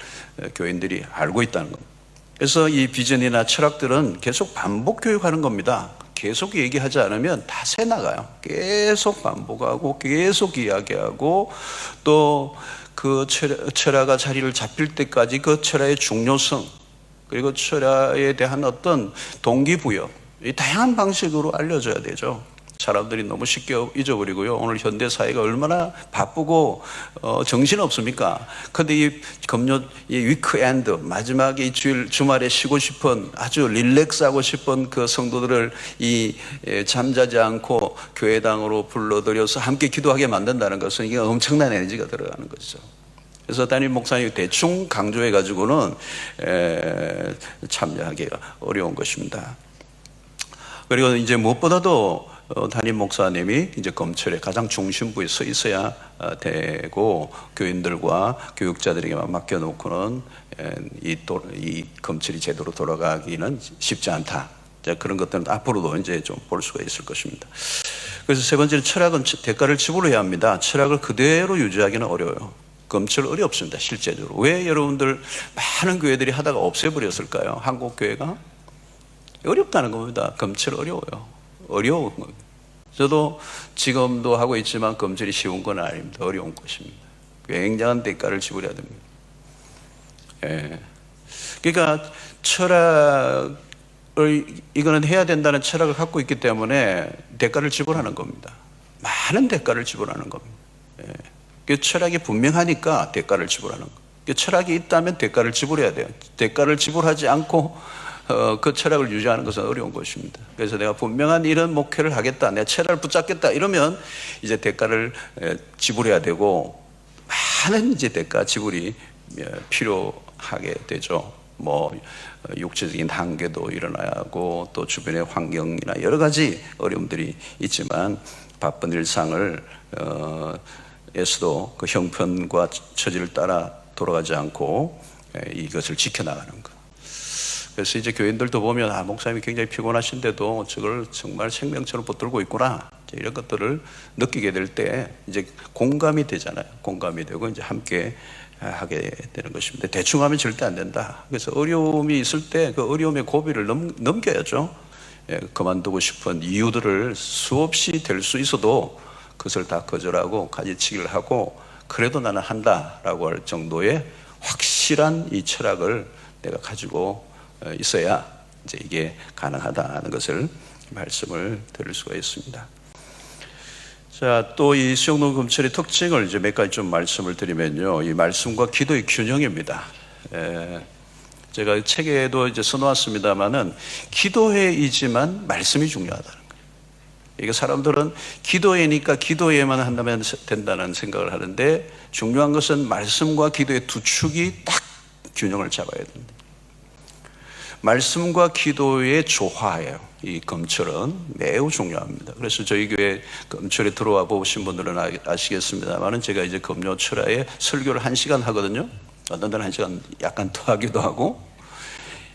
교인들이 알고 있다는 겁니다. 그래서 이 비전이나 철학들은 계속 반복 교육하는 겁니다. 계속 얘기하지 않으면 다 새나가요. 계속 반복하고 계속 이야기하고 또 그 철학가 자리를 잡힐 때까지 그 철학의 중요성 그리고 철학에 대한 어떤 동기부여 이 다양한 방식으로 알려줘야 되죠. 사람들이 너무 쉽게 잊어버리고요. 오늘 현대 사회가 얼마나 바쁘고 정신없습니까? 근데 이 금요 이 위크엔드 마지막에 이 주말에 쉬고 싶은 아주 릴렉스하고 싶은 그 성도들을 잠자지 않고 교회당으로 불러들여서 함께 기도하게 만든다는 것은 이게 엄청난 에너지가 들어가는 것이죠. 그래서 담임 목사님이 대충 강조해 가지고는 참여하기가 어려운 것입니다. 그리고 이제 무엇보다도 담임 목사님이 이제 검찰의 가장 중심부에 서 있어야 되고 교인들과 교육자들에게만 맡겨놓고는 이 검찰이 제대로 돌아가기는 쉽지 않다. 그런 것들은 앞으로도 이제 좀 볼 수가 있을 것입니다. 그래서 세 번째는 철학은 대가를 지불해야 합니다. 철학을 그대로 유지하기는 어려워요. 검찰 어렵습니다. 실제적으로. 왜 여러분들 많은 교회들이 하다가 없애버렸을까요? 한국 교회가 어렵다는 겁니다. 검찰 어려워요. 어려운 겁니다. 저도 지금도 하고 있지만 검찰이 쉬운 건 아닙니다. 어려운 것입니다. 굉장한 대가를 지불해야 됩니다. 그러니까 철학을 이거는 해야 된다는 철학을 갖고 있기 때문에 대가를 지불하는 겁니다. 많은 대가를 지불하는 겁니다. 그 철학이 분명하니까 대가를 지불하는 거예요. 철학이 있다면 대가를 지불해야 돼요. 대가를 지불하지 않고 그 철학을 유지하는 것은 어려운 것입니다. 그래서 내가 분명한 이런 목표를 하겠다, 내가 철학을 붙잡겠다 이러면 이제 대가를 지불해야 되고 많은 이제 대가 지불이 필요하게 되죠. 뭐 육체적인 한계도 일어나야 하고 또 주변의 환경이나 여러 가지 어려움들이 있지만 바쁜 일상을 에서도 그 형편과 처지를 따라 돌아가지 않고 이것을 지켜나가는 것. 그래서 이제 교인들도 보면 목사님이 굉장히 피곤하신데도 저걸 정말 생명처럼 붙들고 있구나 이런 것들을 느끼게 될 때 이제 공감이 되잖아요. 공감이 되고 이제 함께 하게 되는 것입니다. 대충 하면 절대 안 된다. 그래서 어려움이 있을 때 그 어려움의 고비를 넘겨야죠. 그만두고 싶은 이유들을 수없이 될 수 있어도 그것을 다 거절하고 가지치기를 하고 그래도 나는 한다라고 할 정도의 확실한 이 철학을 내가 가지고 있어야 이제 이게 가능하다는 것을 말씀을 드릴 수가 있습니다. 자, 또 이 수영동 검찰의 특징을 이제 몇 가지 좀 말씀을 드리면요, 이 말씀과 기도의 균형입니다. 제가 책에도 이제 써놓았습니다만은 기도회이지만 말씀이 중요하다는 거예요. 이게 사람들은 기도회니까 기도회만 한다면 된다는 생각을 하는데 중요한 것은 말씀과 기도의 두 축이 딱 균형을 잡아야 됩니다. 말씀과 기도의 조화예요. 이 검철은 매우 중요합니다. 그래서 저희 교회 검철에 들어와 보신 분들은 아시겠습니다만은 제가 이제 금요 철야에 설교를 1시간 하거든요. 어떤 데는 1시간 약간 더 하기도 하고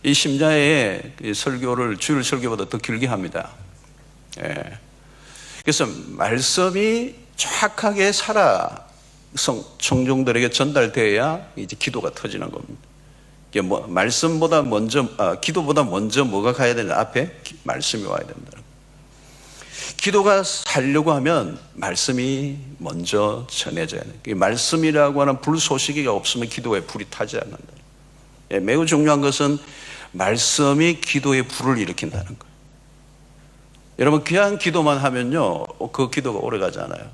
이 심야에 설교를 주일 설교보다 더 길게 합니다. 그래서 말씀이 정확하게 청중들에게 전달돼야 이제 기도가 터지는 겁니다. 이게 말씀보다 먼저, 기도보다 먼저 뭐가 가야 되냐? 앞에 말씀이 와야 된다. 기도가 살려고 하면 말씀이 먼저 전해져야 돼요. 말씀이라고 하는 불소식이 없으면 기도에 불이 타지 않는다. 매우 중요한 것은 말씀이 기도에 불을 일으킨다는 거예요. 여러분, 그냥 기도만 하면요, 그 기도가 오래 가지 않아요.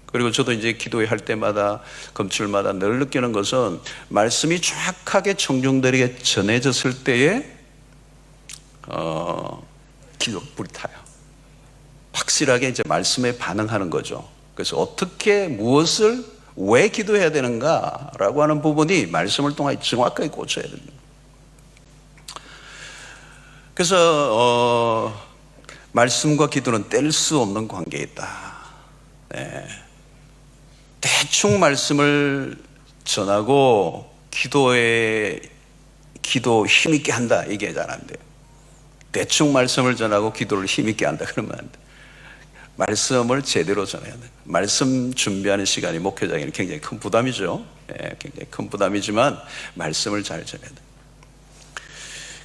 그리고 저도 이제 기도할 때마다, 금출마다 늘 느끼는 것은 말씀이 정확하게 청중들에게 전해졌을 때에 기도가 불이 타요. 확실하게 이제 말씀에 반응하는 거죠. 그래서 어떻게, 무엇을, 왜 기도해야 되는가라고 하는 부분이 말씀을 통해 정확하게 꽂혀야 됩니다. 그래서 말씀과 기도는 뗄 수 없는 관계에 있다. 네. 대충 말씀을 전하고 기도 힘있게 한다, 이게 잘 안 돼요. 대충 말씀을 전하고 기도를 힘있게 한다 그러면 안 돼. 말씀을 제대로 전해야 돼. 말씀 준비하는 시간이 목회자에게는 굉장히 큰 부담이죠. 네, 굉장히 큰 부담이지만 말씀을 잘 전해야 돼.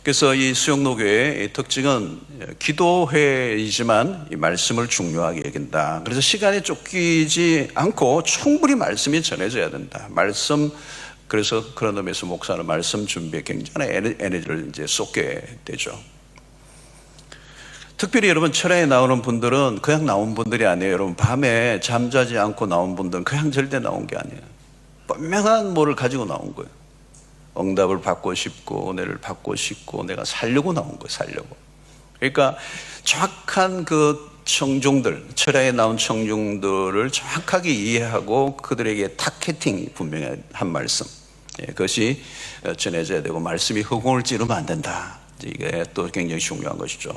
그래서 이 수영로교회의 특징은 기도회이지만 이 말씀을 중요하게 여긴다. 그래서 시간에 쫓기지 않고 충분히 말씀이 전해져야 된다. 그래서 그런 의미에서 목사는 말씀 준비에 굉장한 에너지를 이제 쏟게 되죠. 특별히 여러분, 철야에 나오는 분들은 그냥 나온 분들이 아니에요. 여러분, 밤에 잠자지 않고 나온 분들은 그냥 절대 나온 게 아니에요. 분명한 뭐를 가지고 나온 거예요. 응답을 받고 싶고, 은혜를 받고 싶고, 내가 살려고 나온 거예요. 살려고. 그러니까 정확한 그 청중들, 철야에 나온 청중들을 정확하게 이해하고 그들에게 타겟팅이 분명히 한 말씀, 그것이 전해져야 되고, 말씀이 허공을 찌르면 안 된다. 이게 또 굉장히 중요한 것이죠.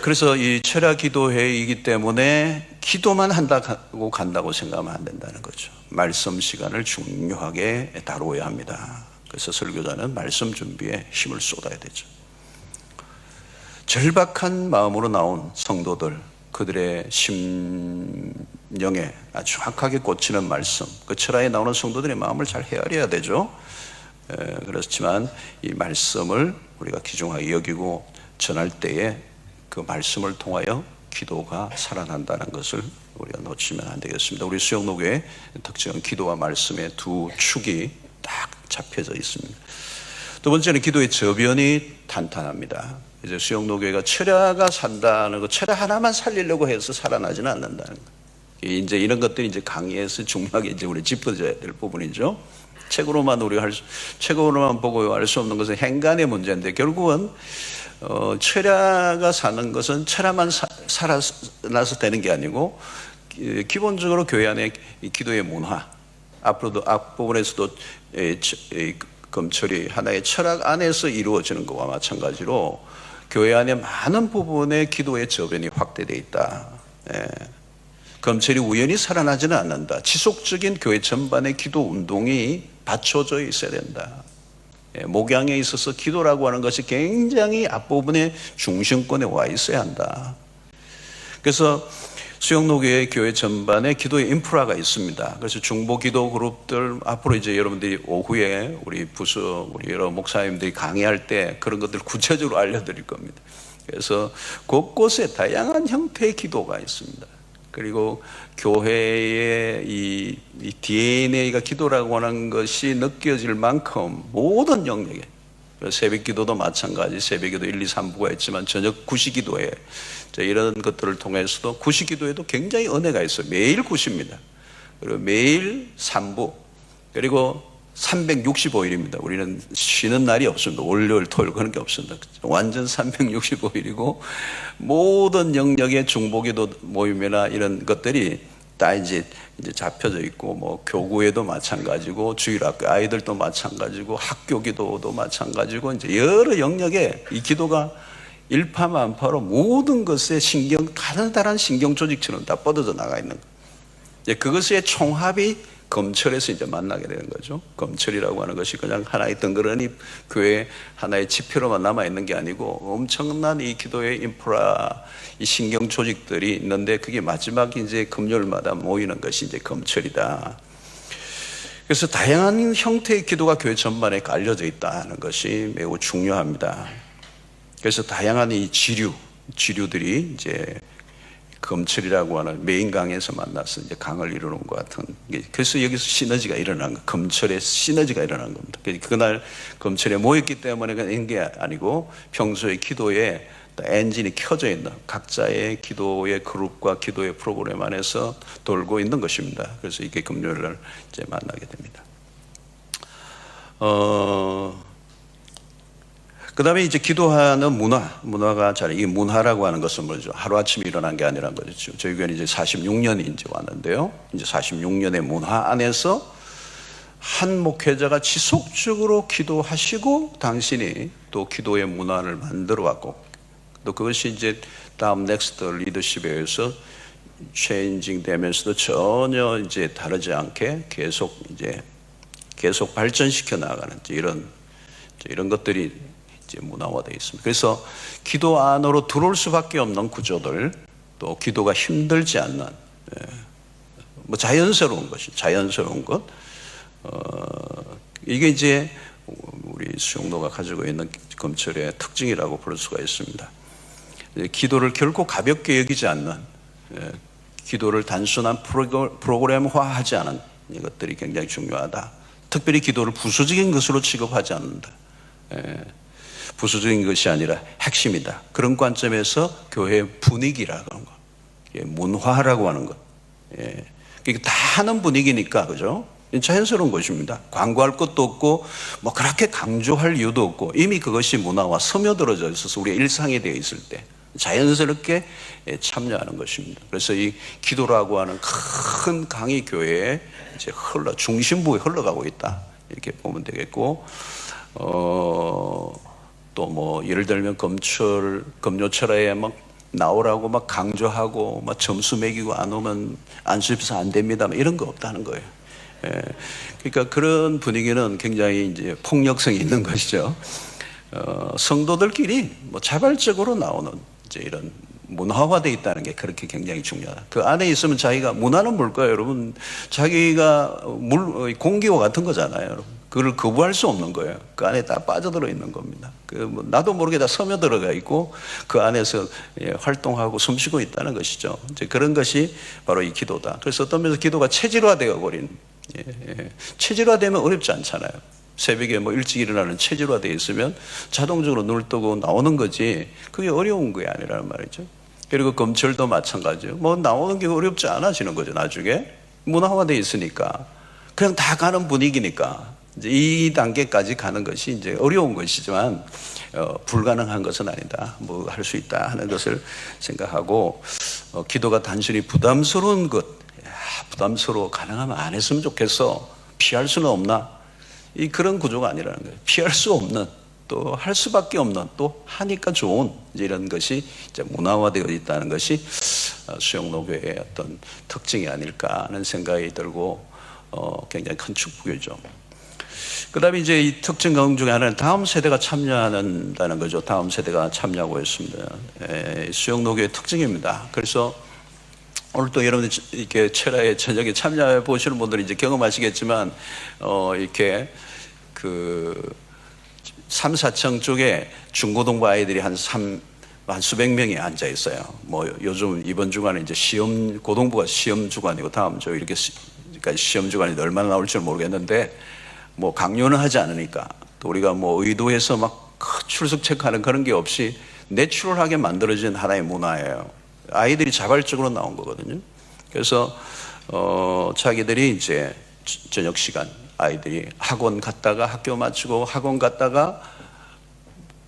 그래서 이 철야 기도회이기 때문에 기도만 한다고 간다고 생각하면 안 된다는 거죠. 말씀 시간을 중요하게 다루어야 합니다. 그래서 설교자는 말씀 준비에 힘을 쏟아야 되죠. 절박한 마음으로 나온 성도들, 그들의 심령에 아주 정확하게 꽂히는 말씀, 그 철야에 나오는 성도들의 마음을 잘 헤아려야 되죠. 그렇지만 이 말씀을 우리가 귀중하게 여기고 전할 때에 그 말씀을 통하여 기도가 살아난다는 것을 우리가 놓치면 안 되겠습니다. 우리 수영로교의 특징은 기도와 말씀의 두 축이 딱 잡혀져 있습니다. 두 번째는 기도의 저변이 탄탄합니다. 이제 수영로교회가 철야가 산다는 거, 철야 하나만 살리려고 해서 살아나지는 않는다는 거. 이제 이런 것들이 이제 강의에서 중요하게 이제 우리 짚어져야 될 부분이죠. 책으로만 책으로만 보고 알 수 없는 것은 행간의 문제인데, 결국은 철야가 사는 것은 철야만 살아나서 되는 게 아니고, 기본적으로 교회 안에 기도의 문화, 앞으로도 앞부분에서도 금철이 하나의 철학 안에서 이루어지는 것과 마찬가지로 교회 안에 많은 부분에 기도의 저변이 확대되어 있다. 금철이 우연히 살아나지는 않는다. 지속적인 교회 전반의 기도 운동이 받쳐져 있어야 된다. 목양에 있어서 기도라고 하는 것이 굉장히 앞부분에 중심권에 와 있어야 한다. 그래서 수영로교회 교회 전반에 기도의 인프라가 있습니다. 그래서 중보 기도 그룹들, 앞으로 이제 여러분들이 오후에 우리 여러 목사님들이 강의할 때 그런 것들 구체적으로 알려드릴 겁니다. 그래서 곳곳에 다양한 형태의 기도가 있습니다. 그리고 교회의 이 DNA가 기도라고 하는 것이 느껴질 만큼 모든 영역에, 새벽 기도도 마찬가지, 새벽 기도 1, 2, 3부가 있지만 저녁 구시 기도에, 이런 것들을 통해서도 구시 기도에도 굉장히 은혜가 있어요. 매일 구시입니다. 그리고 매일 3부, 그리고 365일입니다. 우리는 쉬는 날이 없습니다. 월요일, 토요일 그런 게 없습니다. 완전 365일이고 모든 영역의 중보기도 모임이나 이런 것들이 다 이제 잡혀져 있고, 뭐 교구에도 마찬가지고, 주일학교 아이들도 마찬가지고, 학교 기도도 마찬가지고, 이제 여러 영역에 이 기도가 일파만파로 모든 것에 다른 신경 조직처럼 다 뻗어져 나가 있는 거예요. 그것의 총합이 검철에서 이제 만나게 되는 거죠. 검철이라고 하는 것이 그냥 하나의 덩그러니 교회 하나의 지표로만 남아있는 게 아니고 엄청난 이 기도의 인프라, 이 신경 조직들이 있는데 그게 마지막 이제 금요일마다 모이는 것이 이제 검철이다. 그래서 다양한 형태의 기도가 교회 전반에 깔려져 있다는 것이 매우 중요합니다. 그래서 다양한 이 지류들이 이제 검철이라고 하는 메인 강에서 만나서 이제 강을 이루는 것 같은. 그래서 여기서 시너지가 일어난 거, 검철의 시너지가 일어난 겁니다. 그날 검철에 모였기 때문에 그런 게 아니고 평소에 기도에 엔진이 켜져 있는 각자의 기도의 그룹과 기도의 프로그램 안에서 돌고 있는 것입니다. 그래서 이게 금요일날 이제 만나게 됩니다. 그 다음에 이제 기도하는 문화가 이 문화라고 하는 것은 뭐죠? 하루아침에 일어난 게 아니란 거죠. 저희 교회는 이제 46년이 이제 왔는데요. 이제 46년의 문화 안에서 한 목회자가 지속적으로 기도하시고 당신이 또 기도의 문화를 만들어 왔고 또 그것이 이제 다음 넥스트 리더십에 의해서 체인징 되면서도 전혀 이제 다르지 않게 계속 발전시켜 나가는 이런 것들이 이제 문화화되어 있습니다. 그래서 기도 안으로 들어올 수밖에 없는 구조들, 또 기도가 힘들지 않는 뭐 자연스러운 것, 이게 이제 우리 수용로가 가지고 있는 검철의 특징이라고 볼 수가 있습니다. 기도를 결코 가볍게 여기지 않는, 기도를 단순한 프로그램화하지 않은 이것들이 굉장히 중요하다. 특별히 기도를 부수적인 것으로 취급하지 않는다. 부수적인 것이 아니라 핵심이다. 그런 관점에서 교회의 분위기라고 하는 것, 문화라고 하는 것, 이게 다 하는 분위기니까, 그죠? 자연스러운 것입니다. 광고할 것도 없고, 뭐 그렇게 강조할 이유도 없고, 이미 그것이 문화와 스며들어져 있어서 우리의 일상이 되어 있을 때 자연스럽게 참여하는 것입니다. 그래서 이 기도라고 하는 큰 강이 교회에 이제 중심부에 흘러가고 있다. 이렇게 보면 되겠고, 또 뭐 예를 들면 금요철에 막 나오라고 막 강조하고 막 점수 매기고 안 오면 안수집사 안 됩니다. 이런 거 없다는 거예요. 그러니까 그런 분위기는 굉장히 이제 폭력성이 있는 것이죠. 성도들끼리 뭐 자발적으로 나오는 이제 이런 문화화되어 있다는 게 그렇게 굉장히 중요하다. 그 안에 있으면 자기가, 문화는 뭘까요, 여러분? 자기가 공기와 같은 거잖아요, 여러분. 그걸 거부할 수 없는 거예요. 그 안에 다 빠져들어 있는 겁니다. 뭐 나도 모르게 다 스며들어가 있고 그 안에서 활동하고 숨쉬고 있다는 것이죠. 이제 그런 것이 바로 이 기도다. 그래서 어떤 면에서 기도가 체질화되어 버린, 체질화되면 어렵지 않잖아요. 새벽에 뭐 일찍 일어나는 체질화되어 있으면 자동적으로 눈을 뜨고 나오는 거지, 그게 어려운 게 아니라는 말이죠. 그리고 검철도 마찬가지예요. 뭐 나오는 게 어렵지 않아지는 거죠. 나중에 문화화되어 있으니까 그냥 다 가는 분위기니까 이제 이 단계까지 가는 것이 이제 어려운 것이지만 불가능한 것은 아니다. 뭐 할 수 있다 하는 것을 생각하고, 기도가 단순히 부담스러운 것, 부담스러워, 가능하면 안 했으면 좋겠어, 피할 수는 없나, 그런 구조가 아니라는 거예요. 피할 수 없는, 또 할 수밖에 없는, 또 하니까 좋은, 이제 이런 것이 이제 문화화되어 있다는 것이 수용노교의 어떤 특징이 아닐까 하는 생각이 들고, 굉장히 큰 축복이죠. 그 다음에 이제 이 특징 가운데 중에 하나는 다음 세대가 참여한다는 거죠. 다음 세대가 참여하고 있습니다. 수용노교의 특징입니다. 그래서 오늘 또 여러분들 이렇게 철야의 저녁에 참여해 보시는 분들이 이제 경험하시겠지만, 이렇게 그 3, 4층 쪽에 중고등부 아이들이 한 수백 명이 앉아 있어요. 뭐 요즘 이번 주간에 이제 고등부가 시험 주간이고 다음 주 이렇게 시험 주간이 얼마나 나올 줄 모르겠는데, 뭐 강요는 하지 않으니까, 또 우리가 뭐 의도해서 막 출석 체크하는 그런 게 없이 내추럴하게 만들어진 하나의 문화예요. 아이들이 자발적으로 나온 거거든요. 그래서 자기들이 이제 저녁 시간 아이들이 학원 갔다가 학교 마치고 학원 갔다가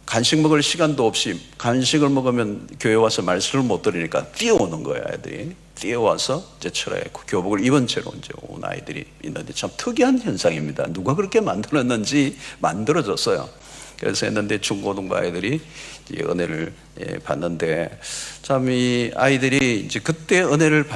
간식 먹을 시간도 없이, 간식을 먹으면 교회 와서 말씀을 못 들으니까 뛰어오는 거예요. 아이들이 뛰어와서 이제 철야에 교복을 입은 채로 이제 온 아이들이 있는데, 참 특이한 현상입니다. 누가 그렇게 만들었는지 만들어졌어요. 그래서 했는데 중고등부 아이들이 이제 은혜를 받는데, 참 이 아이들이 이제 그때 은혜를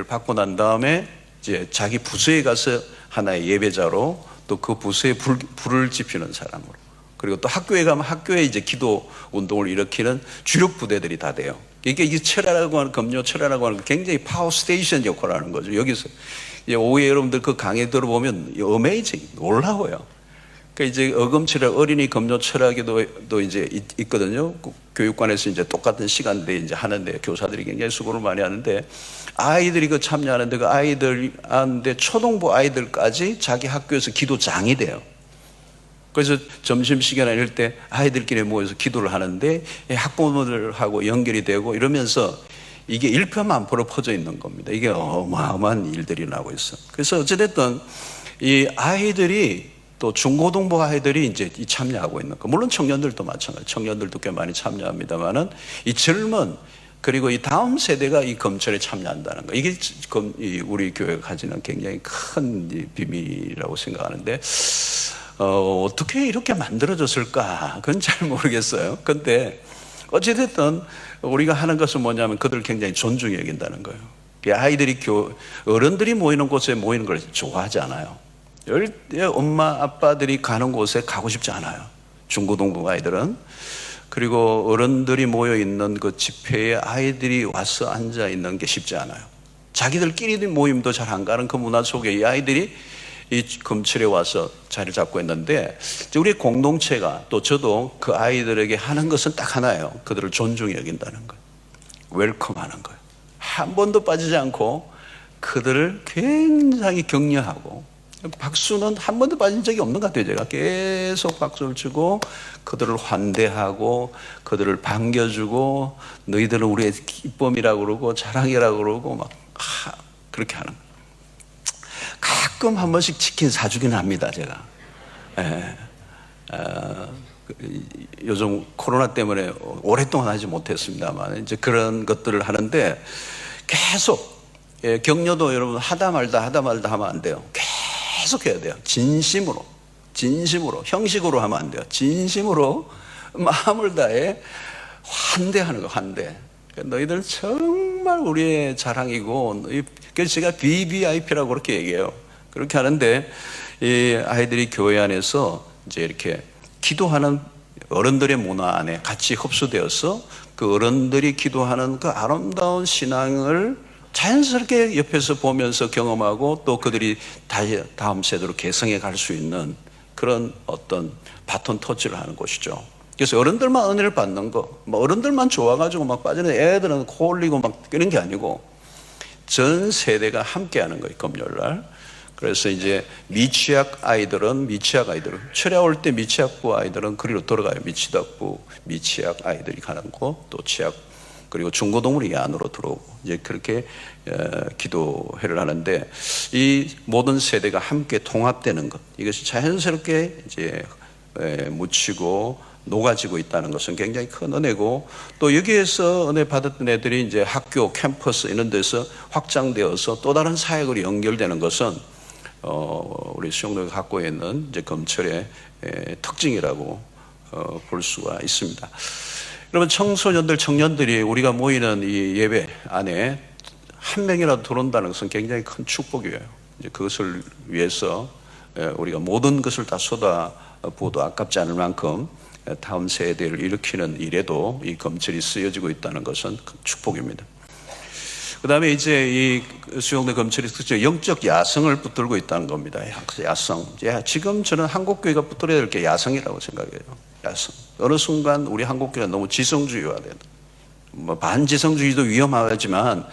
받고 난 다음에 이제 자기 부서에 가서 하나의 예배자로, 또 그 부서에 불을 지피는 사람으로, 그리고 또 학교에 가면 학교에 이제 기도 운동을 일으키는 주력 부대들이 다 돼요. 이게 철야라고 하는, 검요 철야라고 하는 굉장히 파워 스테이션 역할을 하는 거죠. 여기서 이제 오후에 여러분들 그 강의 들어보면 어메이징, 놀라워요. 그러니까 이제 어금철학, 어린이 검요 철학에도 이제 있거든요. 교육관에서 이제 똑같은 시간대에 이제 하는데 교사들이 굉장히 수고를 많이 하는데, 아이들이 그 참여하는데, 그 아이들 하는데 초등부 아이들까지 자기 학교에서 기도장이 돼요. 그래서 점심시간에 이럴 때 아이들끼리 모여서 기도를 하는데 학부모들하고 연결이 되고 이러면서 이게 일편만포로 퍼져 있는 겁니다. 이게 어마어마한 일들이 나고 있어. 그래서 어찌됐든 이 아이들이, 또 중고등부 아이들이 이제 참여하고 있는 거, 물론 청년들도 마찬가지, 청년들도 꽤 많이 참여합니다만은 이 젊은, 그리고 이 다음 세대가 이 검찰에 참여한다는 거, 이게 우리 교회가 가지는 굉장히 큰 비밀이라고 생각하는데, 어떻게 이렇게 만들어졌을까? 그건 잘 모르겠어요. 근데 어찌됐든 우리가 하는 것은 뭐냐면 그들을 굉장히 존중해 여긴다는 거예요. 아이들이 어른들이 모이는 곳에 모이는 걸 좋아하지 않아요. 절대 엄마 아빠들이 가는 곳에 가고 싶지 않아요, 중고등부 아이들은. 그리고 어른들이 모여 있는 그 집회에 아이들이 와서 앉아 있는 게 쉽지 않아요. 자기들끼리 모임도 잘 안 가는 그 문화 속에 이 아이들이 이 검찰에 와서 자리를 잡고 있는데, 우리 공동체가, 또 저도 그 아이들에게 하는 것은 딱 하나예요. 그들을 존중해 여긴다는 거예요. 웰컴하는 거예요. 한 번도 빠지지 않고 그들을 굉장히 격려하고, 박수는 한 번도 빠진 적이 없는 것 같아요. 제가 계속 박수를 치고 그들을 환대하고 그들을 반겨주고, 너희들은 우리의 기쁨이라고 그러고 자랑이라고 그러고 막 그렇게 하는 거예요. 가끔 한 번씩 치킨 사주긴 합니다, 제가. 요즘 코로나 때문에 오랫동안 하지 못했습니다만 이제 그런 것들을 하는데, 계속 격려도 여러분 하다 말다 하면 안 돼요. 계속 해야 돼요. 진심으로 형식으로 하면 안 돼요. 진심으로 마음을 다해 환대하는 거, 환대. 너희들 정말 우리의 자랑이고, 그래서 제가 VVIP라고 그렇게 얘기해요. 그렇게 하는데, 이 아이들이 교회 안에서 이제 이렇게 기도하는 어른들의 문화 안에 같이 흡수되어서 그 어른들이 기도하는 그 아름다운 신앙을 자연스럽게 옆에서 보면서 경험하고, 또 그들이 다음 세대로 개성해 갈 수 있는 그런 어떤 바톤 터치를 하는 곳이죠. 그래서 어른들만 은혜를 받는 거, 뭐 어른들만 좋아가지고 막 빠지는 애들은 코 올리고 막 그런 게 아니고 전 세대가 함께 하는 거예요, 금요일날. 그래서 이제 미취학 아이들은 철야 올 때 미취학부 아이들은 그리로 들어가요. 미취학 아이들이 가는 곳, 또 취학, 그리고 중고등부는 이 안으로 들어오고, 이제 그렇게 기도회를 하는데, 이 모든 세대가 함께 통합되는 것, 이것이 자연스럽게 이제 묻히고 녹아지고 있다는 것은 굉장히 큰 은혜고, 또 여기에서 은혜 받았던 애들이 이제 학교, 캠퍼스 이런 데서 확장되어서 또 다른 사역으로 연결되는 것은 우리 수영로가 갖고 있는 이제 검찰의 특징이라고 볼 수가 있습니다. 여러분, 청소년들, 청년들이 우리가 모이는 이 예배 안에 한 명이라도 들어온다는 것은 굉장히 큰 축복이에요. 이제 그것을 위해서 우리가 모든 것을 다 쏟아부어도 아깝지 않을 만큼 다음 세대를 일으키는 일에도 이 검찰이 쓰여지고 있다는 것은 큰 축복입니다. 그 다음에 이제 이 수용대 검찰이 영적 야성을 붙들고 있다는 겁니다. 야성. 지금 저는 한국교회가 붙들어야 될 게 야성이라고 생각해요. 야성. 어느 순간 우리 한국교회가 너무 지성주의화돼요. 뭐 반지성주의도 위험하지만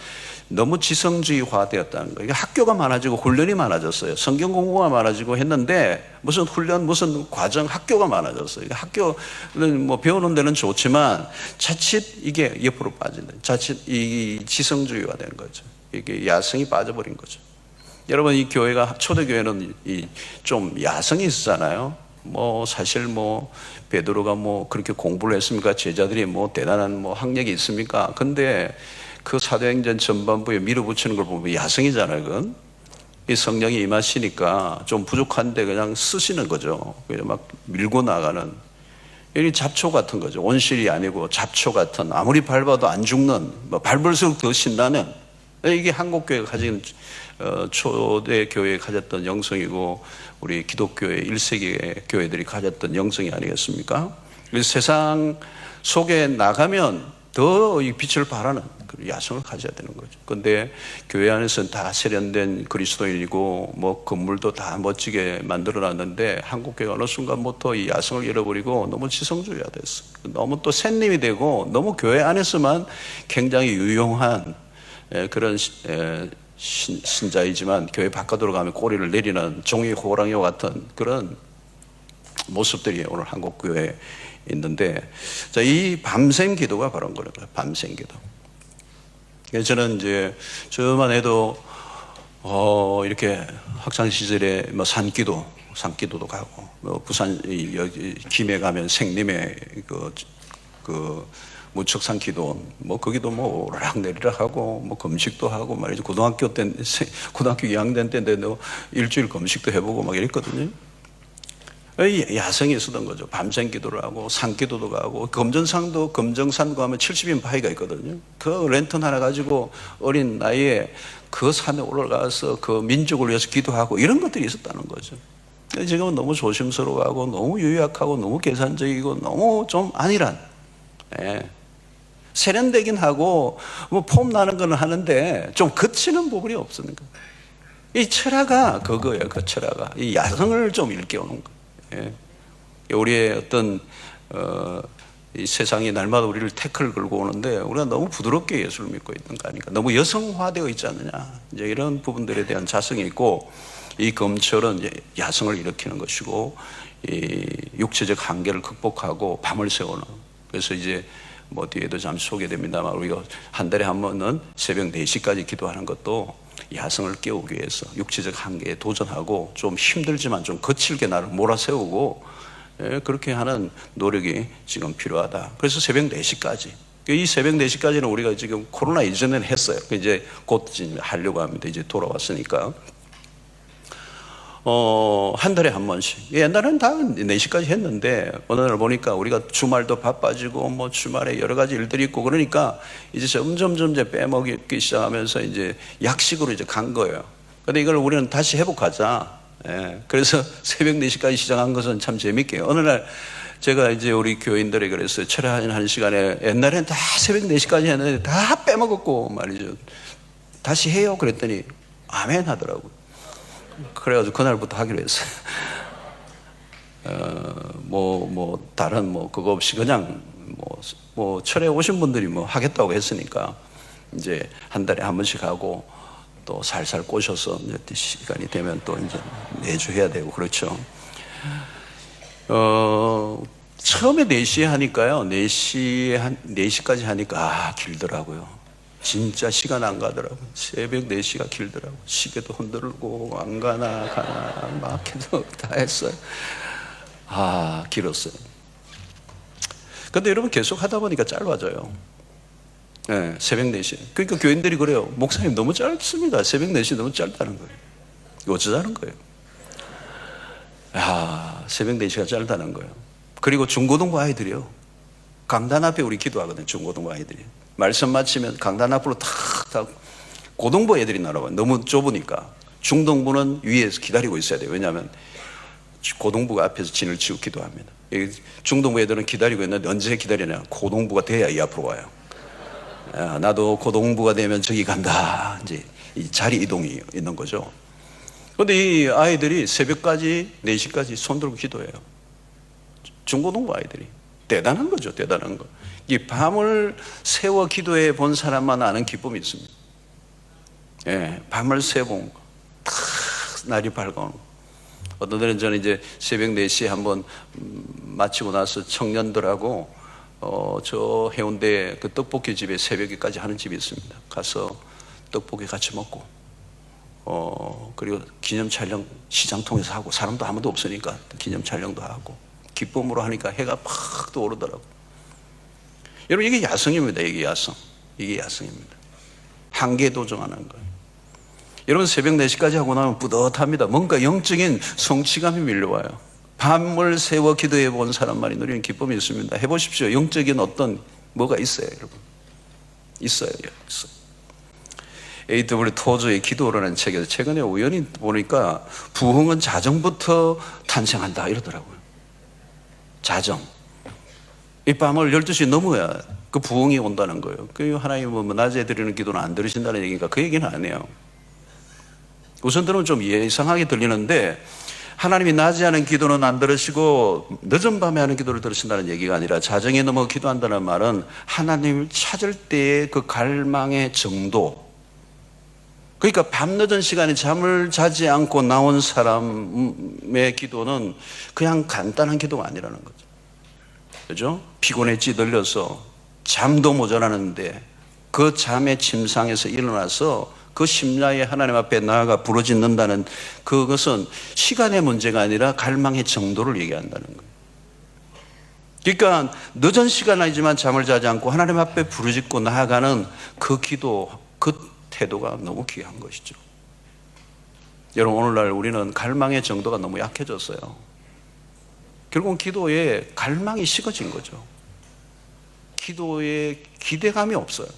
너무 지성주의화되었다는 거예요. 학교가 많아지고 훈련이 많아졌어요. 성경 공부가 많아지고 했는데 무슨 훈련, 무슨 과정, 학교가 많아졌어요. 학교는 뭐 배우는 데는 좋지만 자칫 이게 옆으로 빠진다. 자칫 이 지성주의화 되는 거죠. 이게 야성이 빠져버린 거죠. 여러분, 이 교회가, 초대교회는 좀 야성이 있었잖아요. 뭐 사실 뭐 베드로가 뭐 그렇게 공부를 했습니까? 제자들이 뭐 대단한 뭐 학력이 있습니까? 근데 그 사도행전 전반부에 밀어붙이는 걸 보면 야성이잖아요. 그건 이 성령이 임하시니까 좀 부족한데 그냥 쓰시는 거죠. 그냥 막 밀고 나가는, 이 잡초 같은 거죠. 온실이 아니고 잡초 같은, 아무리 밟아도 안 죽는, 뭐 밟을수록 더 신나는, 이게 한국교회가 가진 초대 교회에 가졌던 영성이고 우리 기독교의 1세기 교회들이 가졌던 영성이 아니겠습니까? 그래서 세상 속에 나가면 더 이 빛을 발하는 그 야성을 가져야 되는 거죠. 그런데 교회 안에서는 다 세련된 그리스도인이고 뭐 건물도 다 멋지게 만들어놨는데 한국교회가 어느 순간부터 이 야성을 잃어버리고 너무 지성주의가 됐어. 너무 또 샌님이 되고 너무 교회 안에서만 굉장히 유용한 그런 신자이지만 교회 바깥으로 가면 꼬리를 내리는 종이 호랑이와 같은 그런 모습들이 오늘 한국교회에 있는데, 자, 이 밤샘 기도가 바로 그런 거예요. 밤샘 기도. 그래서 저는 이제 저만 해도 이렇게 학창 시절에 뭐 산기도도 가고, 뭐 부산 여기 김해 가면 생림의 그 무척산 기도, 뭐 거기도 뭐 오락내리락 하고 뭐 금식도 하고 말이죠. 고등학교 2학년 때인데 일주일 금식도 해보고 막 이랬거든요. 야성이 있었던 거죠. 밤샘 기도를 하고 산기도도 가고, 금정산 가면 70인 바위가 있거든요. 그 랜턴 하나 가지고 어린 나이에 그 산에 올라가서 그 민족을 위해서 기도하고 이런 것들이 있었다는 거죠. 지금은 너무 조심스러워하고 너무 유약하고 너무 계산적이고 너무 좀 안일한, 세련되긴 하고 뭐 폼 나는 건 하는데 좀 거치는 부분이 없으니까. 이 철학가 그거예요. 그 철학가 이 야성을 좀 일깨우는 거예요. 우리의 어떤 이 세상이 날마다 우리를 태클을 걸고 오는데 우리가 너무 부드럽게 예수를 믿고 있는 거 아닌가, 너무 여성화되어 있지 않느냐, 이제 이런 부분들에 대한 자성이 있고, 이 검철은 이제 야성을 일으키는 것이고 이 육체적 한계를 극복하고 밤을 새우는. 그래서 이제 뭐 뒤에도 잠시 소개됩니다만 우리가 한 달에 한 번은 새벽 4시까지 기도하는 것도 야성을 깨우기 위해서 육체적 한계에 도전하고 좀 힘들지만 좀 거칠게 나를 몰아세우고 그렇게 하는 노력이 지금 필요하다. 그래서 새벽 4시까지, 이 새벽 4시까지는 우리가 지금 코로나 이전에는 했어요. 이제 곧 하려고 합니다. 이제 돌아왔으니까. 한 달에 한 번씩. 옛날에는 다 4시까지 했는데 어느 날 보니까 우리가 주말도 바빠지고 뭐 주말에 여러 가지 일들이 있고 그러니까 이제 점점 이제 빼먹기 시작하면서 이제 약식으로 이제 간 거예요. 근데 이걸 우리는 다시 회복하자. 그래서 새벽 4시까지 시작한 것은 참 재밌게요. 어느 날 제가 이제 우리 교인들에게 그랬어요. 철야하는 시간에 옛날에는 다 새벽 4시까지 했는데 다 빼먹었고 말이죠. 다시 해요. 그랬더니 아멘 하더라고요. 그래가지고 그날부터 하기로 했어요. 다른 그거 없이 그냥 철에 오신 분들이 하겠다고 했으니까 이제 한 달에 한 번씩 하고 또 살살 꼬셔서 이제 시간이 되면 또 이제 매주 해야 되고 그렇죠. 처음에 4시에 하니까요. 4시까지 하니까 길더라고요. 진짜 시간 안 가더라고요. 새벽 4시가 길더라고요. 시계도 흔들고 안 가나 막 해서 다 했어요. 길었어요. 근데 여러분 계속 하다 보니까 짧아져요. 새벽 4시. 그러니까 교인들이 그래요. 목사님 너무 짧습니다. 새벽 4시 너무 짧다는 거예요. 어쩌자는 거예요. 새벽 4시가 짧다는 거예요. 그리고 중고등부 아이들이요. 강단 앞에 우리 기도하거든요. 중고등부 아이들이. 말씀 마치면 강단 앞으로 탁 고등부 애들이 날아와요. 너무 좁으니까. 중등부는 위에서 기다리고 있어야 돼요. 왜냐하면 고등부가 앞에서 진을 치고 기도합니다. 중등부 애들은 기다리고 있는데 언제 기다리냐, 고등부가 돼야 이 앞으로 와요. 나도 고등부가 되면 저기 간다. 이제 이 자리 이동이 있는 거죠. 그런데 이 아이들이 새벽까지 4시까지 손 들고 기도해요. 중고등부 아이들이. 대단한 거죠. 대단한 거. 이 밤을 새워 기도해 본 사람만 아는 기쁨이 있습니다. 밤을 새본 거. 날이 밝아오는 거. 어떤 데는 저는 이제 새벽 4시에 한번 마치고 나서 청년들하고 저 해운대 그 떡볶이 집에 새벽에까지 하는 집이 있습니다. 가서 떡볶이 같이 먹고 그리고 기념 촬영 시장 통해서 하고, 사람도 아무도 없으니까 기념 촬영도 하고 기쁨으로 하니까 해가 팍 떠오르더라고요. 여러분 이게 야성입니다. 이게 야성입니다. 한계에 도전하는 거예요. 여러분 새벽 4시까지 하고 나면 뿌듯합니다. 뭔가 영적인 성취감이 밀려와요. 밤을 새워 기도해 본 사람만이 누리는 기쁨이 있습니다. 해보십시오. 영적인 어떤 뭐가 있어요. 여러분 있어요. A.W. 토저의 기도라는 책에서 최근에 우연히 보니까 부흥은 자정부터 탄생한다 이러더라고요. 자정. 이 밤을 12시 넘어야 그 부흥이 온다는 거예요. 그 하나님은 뭐 낮에 드리는 기도는 안 들으신다는 얘기니까 그 얘기는 아니에요. 우선 들으면 좀 이상하게 들리는데, 하나님이 낮에 하는 기도는 안 들으시고 늦은 밤에 하는 기도를 들으신다는 얘기가 아니라, 자정에 넘어 기도한다는 말은 하나님을 찾을 때의 그 갈망의 정도, 그러니까 밤늦은 시간에 잠을 자지 않고 나온 사람의 기도는 그냥 간단한 기도가 아니라는 거죠. 그죠? 피곤에 찌들려서 잠도 모자라는데 그 잠의 침상에서 일어나서 그 심야에 하나님 앞에 나아가 부르짖는다는 그것은 시간의 문제가 아니라 갈망의 정도를 얘기한다는 거예요. 그러니까 늦은 시간이지만 잠을 자지 않고 하나님 앞에 부르짖고 나아가는 그 기도, 그 태도가 너무 귀한 것이죠. 여러분, 오늘날 우리는 갈망의 정도가 너무 약해졌어요. 결국은 기도에 갈망이 식어진 거죠. 기도에 기대감이 없어요.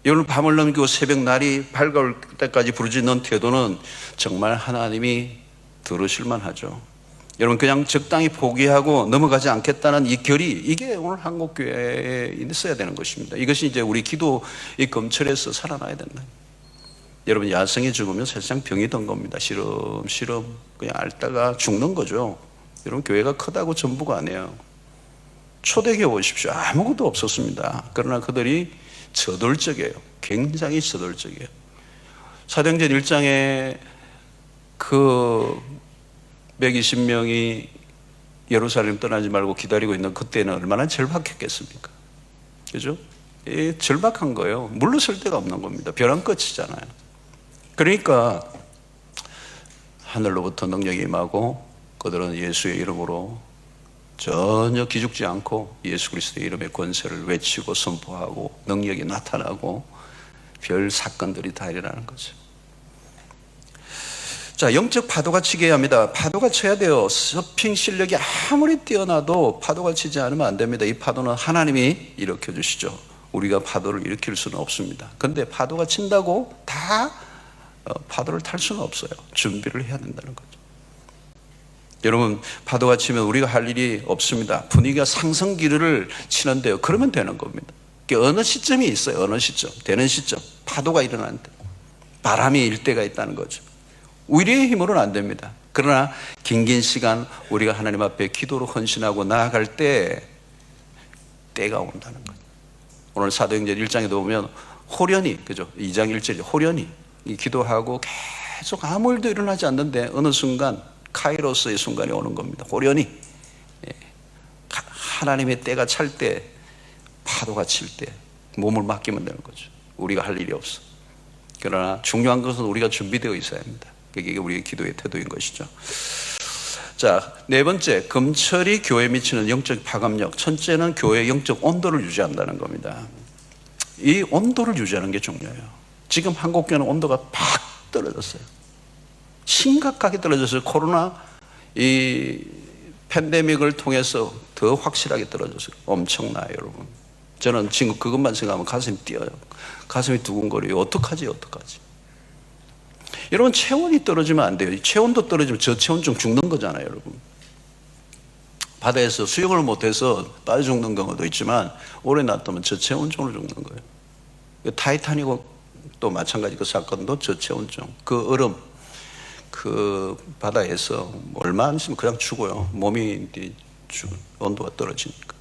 여러분, 밤을 넘기고 새벽 날이 밝을 때까지 부르짖는 태도는 정말 하나님이 들으실만 하죠. 여러분, 그냥 적당히 포기하고 넘어가지 않겠다는 이 결의, 이게 오늘 한국교회에 있어야 되는 것입니다. 이것이 이제 우리 기도 이 검철에서 살아나야 된다. 여러분, 야성이 죽으면 사실상 병이 든 겁니다. 시름시름 그냥 앓다가 죽는 거죠. 여러분, 교회가 크다고 전부가 아니에요. 초대교회 오십시오. 아무것도 없었습니다. 그러나 그들이 저돌적이에요. 굉장히 저돌적이에요. 사도행전 1장에 그 120명이 예루살렘 떠나지 말고 기다리고 있는 그때는 얼마나 절박했겠습니까? 그죠? 절박한 거예요. 물러설 데가 없는 겁니다. 벼랑 끝이잖아요. 그러니까 하늘로부터 능력이 임하고 그들은 예수의 이름으로 전혀 기죽지 않고 예수 그리스도의 이름의 권세를 외치고 선포하고 능력이 나타나고 별 사건들이 다 일어나는 거죠. 자, 영적 파도가 치게 합니다. 파도가 쳐야 돼요. 서핑 실력이 아무리 뛰어나도 파도가 치지 않으면 안 됩니다. 이 파도는 하나님이 일으켜 주시죠. 우리가 파도를 일으킬 수는 없습니다. 그런데 파도가 친다고 다 파도를 탈 수는 없어요. 준비를 해야 된다는 거죠. 여러분, 파도가 치면 우리가 할 일이 없습니다. 분위기가 상승기류를 치는데요, 그러면 되는 겁니다. 어느 시점이 있어요. 어느 시점, 되는 시점, 파도가 일어나는데 바람이 일 때가 있다는 거죠. 우리의 힘으로는 안 됩니다. 그러나 긴 시간 우리가 하나님 앞에 기도로 헌신하고 나아갈 때 때가 온다는 거예요. 오늘 사도행전 1장에도 보면 호련히, 그죠? 2장 1절에 호련히 기도하고 계속 아무 일도 일어나지 않는데 어느 순간 카이로스의 순간이 오는 겁니다. 호련히 하나님의 때가 찰 때, 파도가 칠 때 몸을 맡기면 되는 거죠. 우리가 할 일이 없어. 그러나 중요한 것은 우리가 준비되어 있어야 합니다. 그게 우리의 기도의 태도인 것이죠. 자, 네 번째, 금철이 교회에 미치는 영적 파급력. 첫째는 교회의 영적 온도를 유지한다는 겁니다. 이 온도를 유지하는 게 중요해요. 지금 한국교회는 온도가 팍 떨어졌어요. 심각하게 떨어졌어요. 코로나 이 팬데믹을 통해서 더 확실하게 떨어졌어요. 엄청나요, 여러분. 저는 지금 그것만 생각하면 가슴이 뛰어요. 가슴이 두근거려요. 어떡하지? 여러분, 체온이 떨어지면 안 돼요. 체온도 떨어지면 저체온증 죽는 거잖아요, 여러분. 바다에서 수영을 못해서 빠져 죽는 경우도 있지만 오래 놔두면 저체온증으로 죽는 거예요. 타이타닉도 마찬가지 그 사건도 저체온증. 그 얼음, 그 바다에서 얼마 안 있으면 그냥 죽어요. 몸이 온도가 떨어지니까.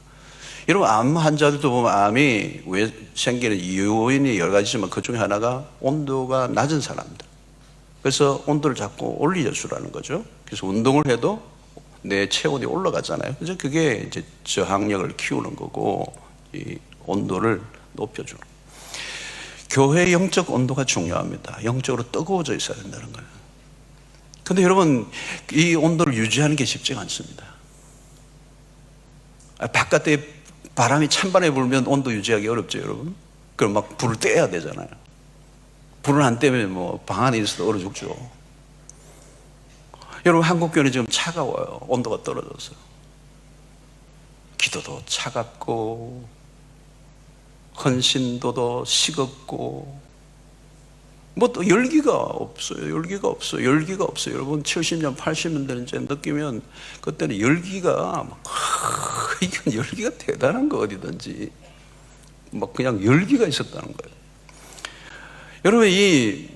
여러분, 암 환자들도 보면 암이 왜 생기는 요인이 여러 가지지만 그 중에 하나가 온도가 낮은 사람들. 그래서 온도를 자꾸 올려주라는 거죠. 그래서 운동을 해도 내 체온이 올라가잖아요. 그래서 그게 이제 저항력을 키우는 거고, 이 온도를 높여주는 거예요. 교회의 영적 온도가 중요합니다. 영적으로 뜨거워져 있어야 된다는 거예요. 근데 여러분, 이 온도를 유지하는 게 쉽지가 않습니다. 바깥에 바람이 찬바람이 불면 온도 유지하기 어렵죠, 여러분. 그럼 막 불을 떼야 되잖아요. 불을 안 떼면 뭐 방 안에 있어도 얼어 죽죠. 여러분, 한국교회는 지금 차가워요. 온도가 떨어졌어요. 기도도 차갑고 헌신도도 식었고 뭐 또 열기가 없어요. 열기가 없어요. 열기가 없어요. 여러분 70년, 80년대 이제 느끼면 그때는 열기가 막 이건 열기가 대단한 거 어디든지 막 그냥 열기가 있었다는 거예요. 여러분 이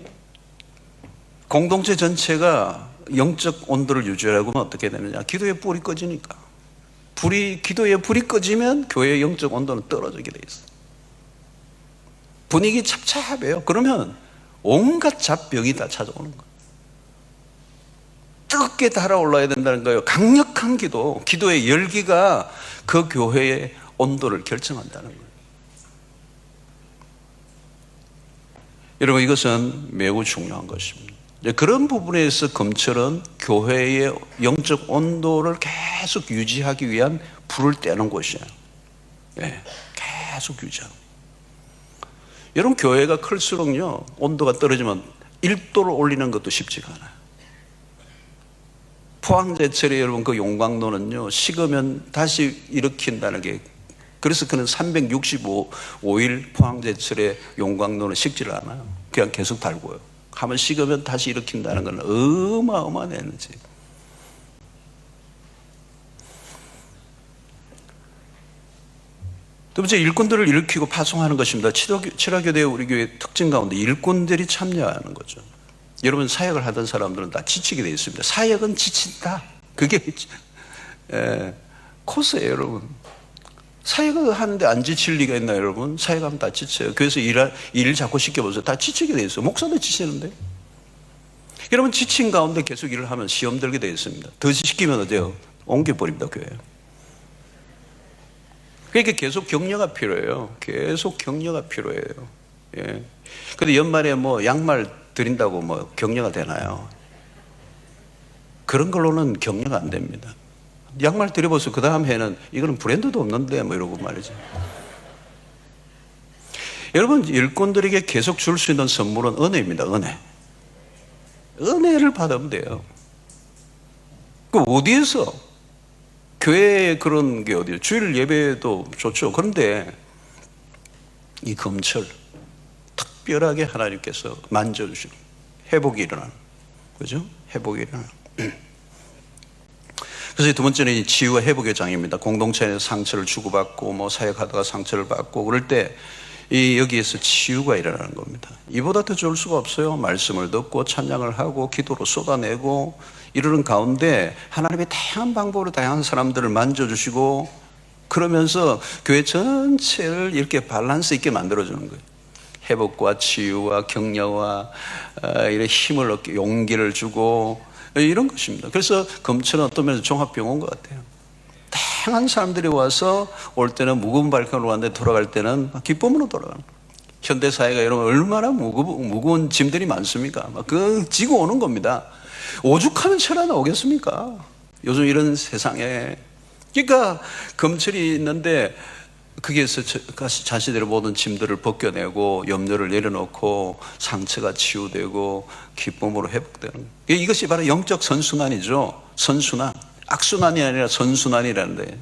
공동체 전체가 영적 온도를 유지하려고 하면 어떻게 되느냐? 기도의 불이 꺼지니까. 기도의 불이 꺼지면 교회의 영적 온도는 떨어지게 돼 있어요. 분위기 잡잡해요. 그러면 온갖 잡병이 다 찾아오는 거예요. 뜨겁게 달아올라야 된다는 거예요. 강력한 기도의 열기가 그 교회의 온도를 결정한다는 거예요. 여러분 이것은 매우 중요한 것입니다. 그런 부분에서 검찰은 교회의 영적 온도를 계속 유지하기 위한 불을 떼는 곳이에요. 네, 계속 유지하고. 여러분 교회가 클수록요 온도가 떨어지면 1도를 올리는 것도 쉽지가 않아요. 포항제철에 여러분 그 용광로는요 식으면 다시 일으킨다는 게, 그래서 그는 365일 포항제철에 용광로는 식지를 않아요. 그냥 계속 달고요. 한번 식으면 다시 일으킨다는 건 어마어마한 에너지. 두 번째, 일꾼들을 일으키고 파송하는 것입니다. 칠화교대 우리 교회 특징 가운데 일꾼들이 참여하는 거죠. 여러분 사역을 하던 사람들은 다 지치게 되어 있습니다. 사역은 지친다. 그게 코스예요, 여러분. 사역을 하는데 안 지칠 리가 있나요, 여러분? 사역하면 다 지쳐요. 그래서 일 자꾸 시켜보세요. 다 지치게 돼 있어요. 목사도 지치는데. 여러분 지친 가운데 계속 일을 하면 시험 들게 돼 있습니다. 더 시키면 어때요? 옮겨버립니다, 교회. 그러니까 계속 격려가 필요해요. 계속 격려가 필요해요. 예. 근데 연말에 뭐 양말 드린다고 뭐 격려가 되나요? 그런 걸로는 격려가 안 됩니다. 양말 드려보세요. 그 다음 해는 이거는 브랜드도 없는데 뭐 이러고 말이죠. 여러분 일꾼들에게 계속 줄 수 있는 선물은 은혜입니다. 은혜를 받으면 돼요. 그 어디에서? 교회에 그런 게 어디예요? 주일 예배도 좋죠. 그런데 이 검철 특별하게 하나님께서 만져주시는 회복이 일어나는 그죠? 회복이 일어나는. 그래서 두 번째는 이 치유와 회복의 장입니다. 공동체에서 상처를 주고받고 뭐 사역하다가 상처를 받고 그럴 때 이 여기에서 치유가 일어나는 겁니다. 이보다 더 좋을 수가 없어요. 말씀을 듣고 찬양을 하고 기도로 쏟아내고 이러는 가운데 하나님의 다양한 방법으로 다양한 사람들을 만져주시고 그러면서 교회 전체를 이렇게 밸런스 있게 만들어주는 거예요. 회복과 치유와 격려와 이런 힘을 얻게 용기를 주고 이런 것입니다. 그래서 검찰은 어떤 면에서 종합병원 것 같아요. 다양한 사람들이 와서 올 때는 무거운 발걸음으로 왔는데 돌아갈 때는 기쁨으로 돌아가는 거예요. 현대사회가 여러분 얼마나 무거운 짐들이 많습니까? 막 그 지고 오는 겁니다. 오죽하면 철 하나 오겠습니까? 요즘 이런 세상에. 그러니까 검찰이 있는데 거기에서 자신들의 모든 짐들을 벗겨내고 염려를 내려놓고 상처가 치유되고 기쁨으로 회복되는 거예요. 이것이 바로 영적 선순환이죠. 선순환. 악순환이 아니라 선순환이라는데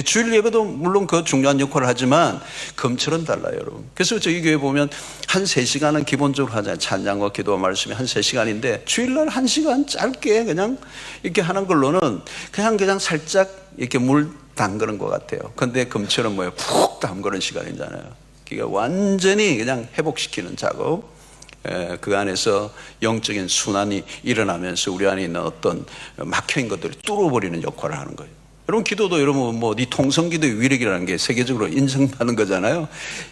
주일 예배도 물론 그 중요한 역할을 하지만 검찰은 달라요, 여러분. 그래서 저희 교회 보면 한 3시간은 기본적으로 하잖아요. 찬양과 기도와 말씀이 한 3시간인데 주일날 1시간 짧게 그냥 이렇게 하는 걸로는 그냥 살짝 이렇게 물 담그는 것 같아요. 근데 검찰은 뭐예요? 푹 담그는 시간이잖아요. 그러니까 완전히 그냥 회복시키는 작업. 그 안에서 영적인 순환이 일어나면서 우리 안에 있는 어떤 막혀있는 것들을 뚫어버리는 역할을 하는 거예요. 여러분 기도도 여러분 뭐 네 통성기도의 위력이라는 게 세계적으로 인정받는 거잖아요.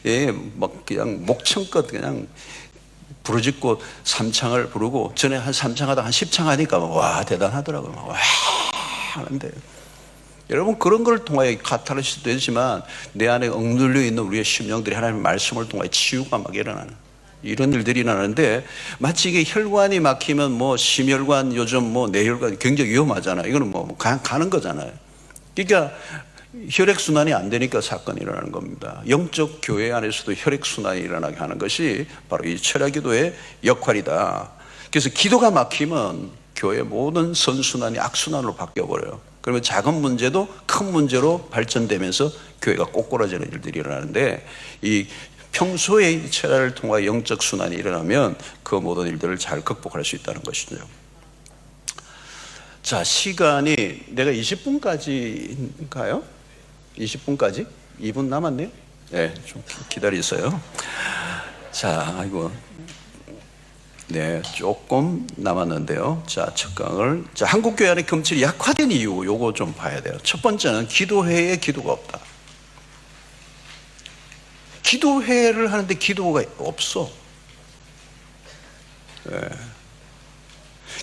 예, 막 그냥 목청껏 그냥 부르짖고 삼창을 부르고 전에 한 3창 하다 한 10창 하니까 와 대단하더라고요. 와 하는데 여러분 그런 걸 통하여 카타르시스도 되지만 내 안에 억눌려 있는 우리의 심령들이 하나님의 말씀을 통하여 치유가 막 일어나는 이런 일들이 일어나는데 마치 이게 혈관이 막히면 뭐 심혈관 요즘 뭐 뇌혈관 굉장히 위험하잖아요. 이거는 뭐 가는 거잖아요. 그러니까 혈액순환이 안 되니까 사건이 일어나는 겁니다. 영적 교회 안에서도 혈액순환이 일어나게 하는 것이 바로 이 철야기도의 역할이다. 그래서 기도가 막히면 교회의 모든 선순환이 악순환으로 바뀌어버려요. 그러면 작은 문제도 큰 문제로 발전되면서 교회가 꼬꾸라지는 일들이 일어나는데 이 평소에 이 철야를 통하 영적 순환이 일어나면 그 모든 일들을 잘 극복할 수 있다는 것이죠. 자, 시간이 내가 20분까지인가요? 20분까지? 2분 남았네요? 네, 좀 기다리세요. 자, 아이고. 네, 조금 남았는데요. 자, 첫 강을. 자, 한국교회 안에 금칠이 약화된 이유, 요거 좀 봐야 돼요. 첫 번째는 기도회에 기도가 없다. 기도회를 하는데 기도가 없어. 네.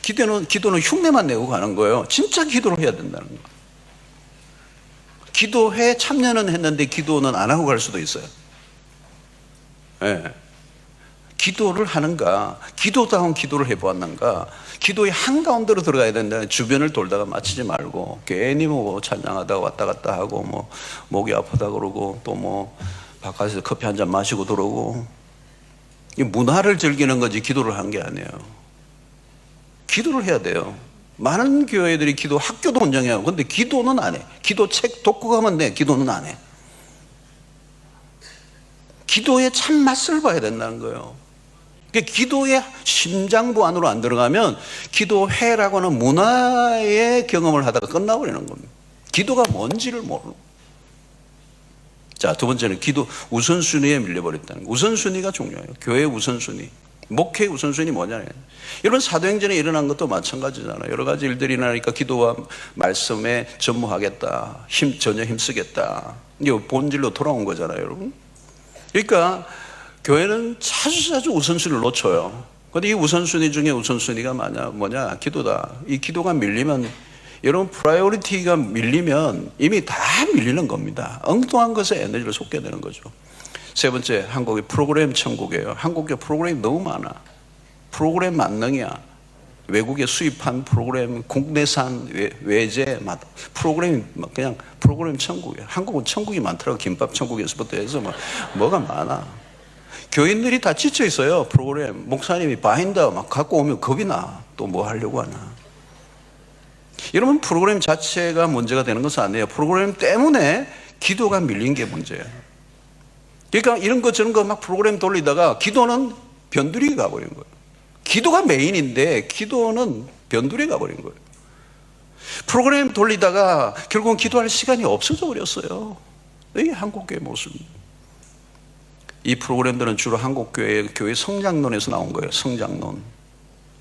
기도는 흉내만 내고 가는 거예요. 진짜 기도를 해야 된다는 거예요. 기도회 참여는 했는데 기도는 안 하고 갈 수도 있어요. 네. 기도를 하는가, 기도다운 기도를 해보았는가, 기도의 한가운데로 들어가야 된다. 주변을 돌다가 마치지 말고 괜히 뭐 찬양하다가 왔다 갔다 하고 뭐 목이 아프다 그러고 또 뭐 바깥에서 커피 한 잔 마시고 들어오고, 이 문화를 즐기는 거지 기도를 한 게 아니에요. 기도를 해야 돼요. 많은 교회들이 기도 학교도 운영해요. 근데 기도는 안 해. 기도 책 독고 가면 돼. 기도는 안 해. 기도의 참맛을 봐야 된다는 거예요. 기도의 심장부 안으로 안 들어가면 기도회라고 하는 문화의 경험을 하다가 끝나버리는 겁니다. 기도가 뭔지를 모르는. 자, 두 번째는 기도 우선순위에 밀려버렸다는 거. 우선순위가 중요해요. 교회의 우선순위. 목회의 우선순위 뭐냐면, 여러분 사도행전에 일어난 것도 마찬가지잖아요. 여러 가지 일들이 일어나니까 기도와 말씀에 전무하겠다, 전혀 힘쓰겠다, 이게 본질로 돌아온 거잖아요, 여러분. 그러니까 교회는 자주 우선순위를 놓쳐요. 그런데 이 우선순위 중에 우선순위가 뭐냐? 기도다. 이 기도가 밀리면, 여러분 프라이오리티가 밀리면 이미 다 밀리는 겁니다. 엉뚱한 것에 에너지를 쏟게 되는 거죠. 세 번째, 한국의 프로그램 천국이에요. 한국의 프로그램이 너무 많아. 프로그램 만능이야. 외국에 수입한 프로그램, 국내산 외제 프로그램이 그냥 프로그램 천국이야. 한국은 천국이 많더라고. 김밥 천국에서부터 해서 뭐가 많아. 교인들이 다 지쳐 있어요. 프로그램 목사님이 바인더 막 갖고 오면 겁이 나. 또 뭐 하려고 하나. 여러분 프로그램 자체가 문제가 되는 것은 아니에요. 프로그램 때문에 기도가 밀린 게 문제예요. 그러니까 이런 거 저런 거 막 프로그램 돌리다가 기도는 변두리 가버린 거예요. 기도가 메인인데 기도는 변두리 가버린 거예요. 프로그램 돌리다가 결국은 기도할 시간이 없어져 버렸어요. 이게 한국교회 모습입니다. 이 프로그램들은 주로 한국교회 교회 성장론에서 나온 거예요. 성장론.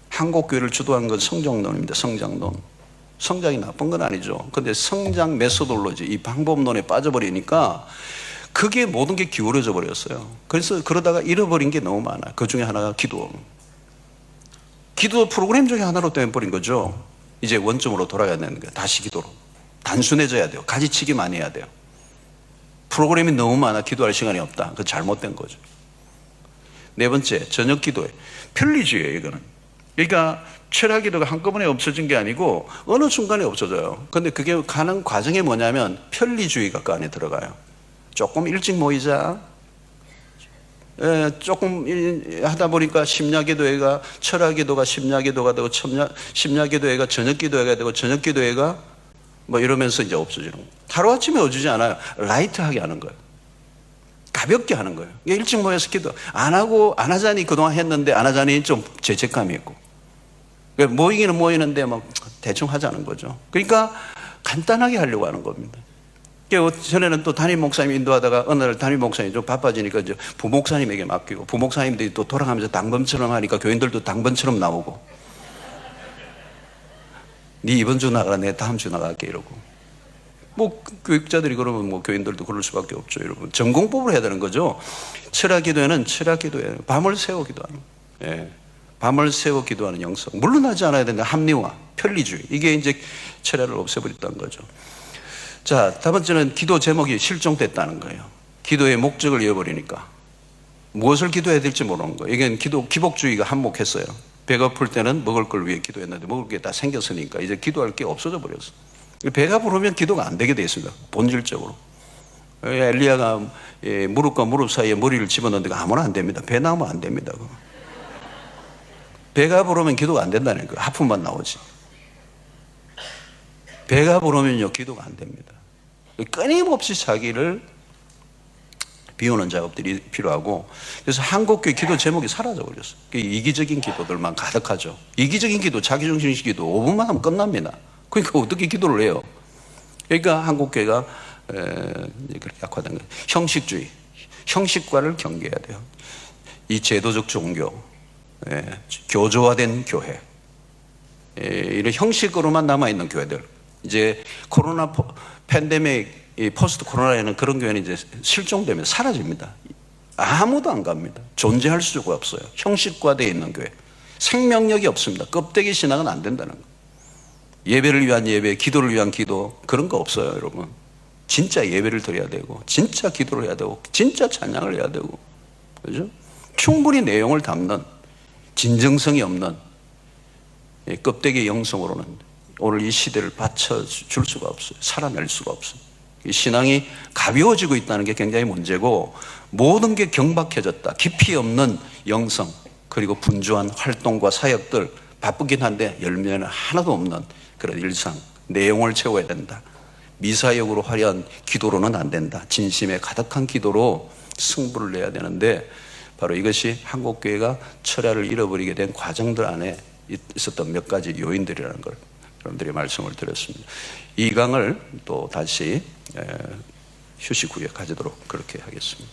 한국교회를 주도한 건 성장론입니다. 성장론. 성장이 나쁜 건 아니죠. 근데 성장 메소돌로지, 이 방법론에 빠져버리니까 그게 모든 게 기울어져 버렸어요. 그래서 그러다가 잃어버린 게 너무 많아. 그 중에 하나가 기도. 기도 프로그램 중에 하나로 되어버린 거죠. 이제 원점으로 돌아가야 되는 거예요. 다시 기도로. 단순해져야 돼요. 가지치기만 해야 돼요. 프로그램이 너무 많아 기도할 시간이 없다. 그거 잘못된 거죠. 네 번째, 저녁 기도에 편리주의예요, 이거는. 그러니까 철학 기도가 한꺼번에 없어진 게 아니고 어느 순간에 없어져요. 근데 그게 가는 과정이 뭐냐면 편리주의가 그 안에 들어가요. 조금 일찍 모이자. 조금 하다 보니까 심야기도회가 철학기도가 심야기도가 되고 심야기도회가 저녁기도회가 되고 저녁기도회가 뭐 이러면서 이제 없어지는 거예요. 하루아침에 없어지지 않아요. 라이트하게 하는 거예요. 가볍게 하는 거예요. 일찍 모여서 기도 안 하자니 그동안 했는데 안 하자니 좀 죄책감이 있고, 모이기는 모이는데 막 대충 하자는 거죠. 그러니까 간단하게 하려고 하는 겁니다. 전에는 또 담임 목사님 인도하다가 어느 날 담임 목사님이 좀 바빠지니까 이제 부목사님에게 맡기고, 부목사님들이 또 돌아가면서 당번처럼 하니까 교인들도 당번처럼 나오고, 네 이번 주 나가라, 내 다음 주 나갈게 이러고. 뭐 교육자들이 그러면 뭐 교인들도 그럴 수밖에 없죠. 여러분 전공법을 해야 되는 거죠. 철학기도회는 철학기도회, 밤을 새워 기도하는 거예요. 예. 밤을 새워 기도하는 영성. 물론 하지 않아야 된다. 합리화, 편리주의. 이게 이제 철학을 없애버렸다는 거죠. 자, 다 번째는 기도 제목이 실종됐다는 거예요. 기도의 목적을 잃어버리니까 무엇을 기도해야 될지 모르는 거예요. 이게 기복주의가 한몫했어요. 배가 고플 때는 먹을 걸 위해 기도했는데 먹을 게 다 생겼으니까 이제 기도할 게 없어져 버렸어. 배가 부르면 기도가 안 되게 돼 있습니다. 본질적으로. 엘리야가 무릎과 무릎 사이에 머리를 집어넣는데 아무나 안 됩니다. 배 나오면 안 됩니다. 배가 부르면 기도가 안 된다는 거예요. 하품만 나오지. 배가 부르면요 기도가 안 됩니다. 끊임없이 자기를 비우는 작업들이 필요하고, 그래서 한국교회 기도 제목이 사라져 버렸어요. 이기적인 기도들만 가득하죠. 이기적인 기도, 자기중심식 기도 5분만 하면 끝납니다. 그러니까 어떻게 기도를 해요? 그러니까 한국교회가 그렇게 약화된 거예요. 형식주의, 형식과를 경계해야 돼요. 이 제도적 종교, 교조화된 교회, 이런 형식으로만 남아있는 교회들, 이제 코로나 팬데믹, 이 포스트 코로나에는 그런 교회는 이제 실종되면 사라집니다. 아무도 안 갑니다. 존재할 수가 없어요. 형식화되어 있는 교회, 생명력이 없습니다. 껍데기 신앙은 안 된다는 거예요. 예배를 위한 예배, 기도를 위한 기도, 그런 거 없어요, 여러분. 진짜 예배를 드려야 되고, 진짜 기도를 해야 되고, 진짜 찬양을 해야 되고, 그죠? 충분히 내용을 담는, 진정성이 없는 껍데기 영성으로는 오늘 이 시대를 받쳐줄 수가 없어요. 살아낼 수가 없어요. 신앙이 가벼워지고 있다는 게 굉장히 문제고, 모든 게 경박해졌다. 깊이 없는 영성, 그리고 분주한 활동과 사역들, 바쁘긴 한데 열매는 하나도 없는 그런 일상, 내용을 채워야 된다. 미사역으로 화려한 기도로는 안 된다. 진심에 가득한 기도로 승부를 내야 되는데, 바로 이것이 한국교회가 철야를 잃어버리게 된 과정들 안에 있었던 몇 가지 요인들이라는 걸 여러분들이 말씀을 드렸습니다. 이 강을 또 다시 휴식 후에 가지도록 그렇게 하겠습니다.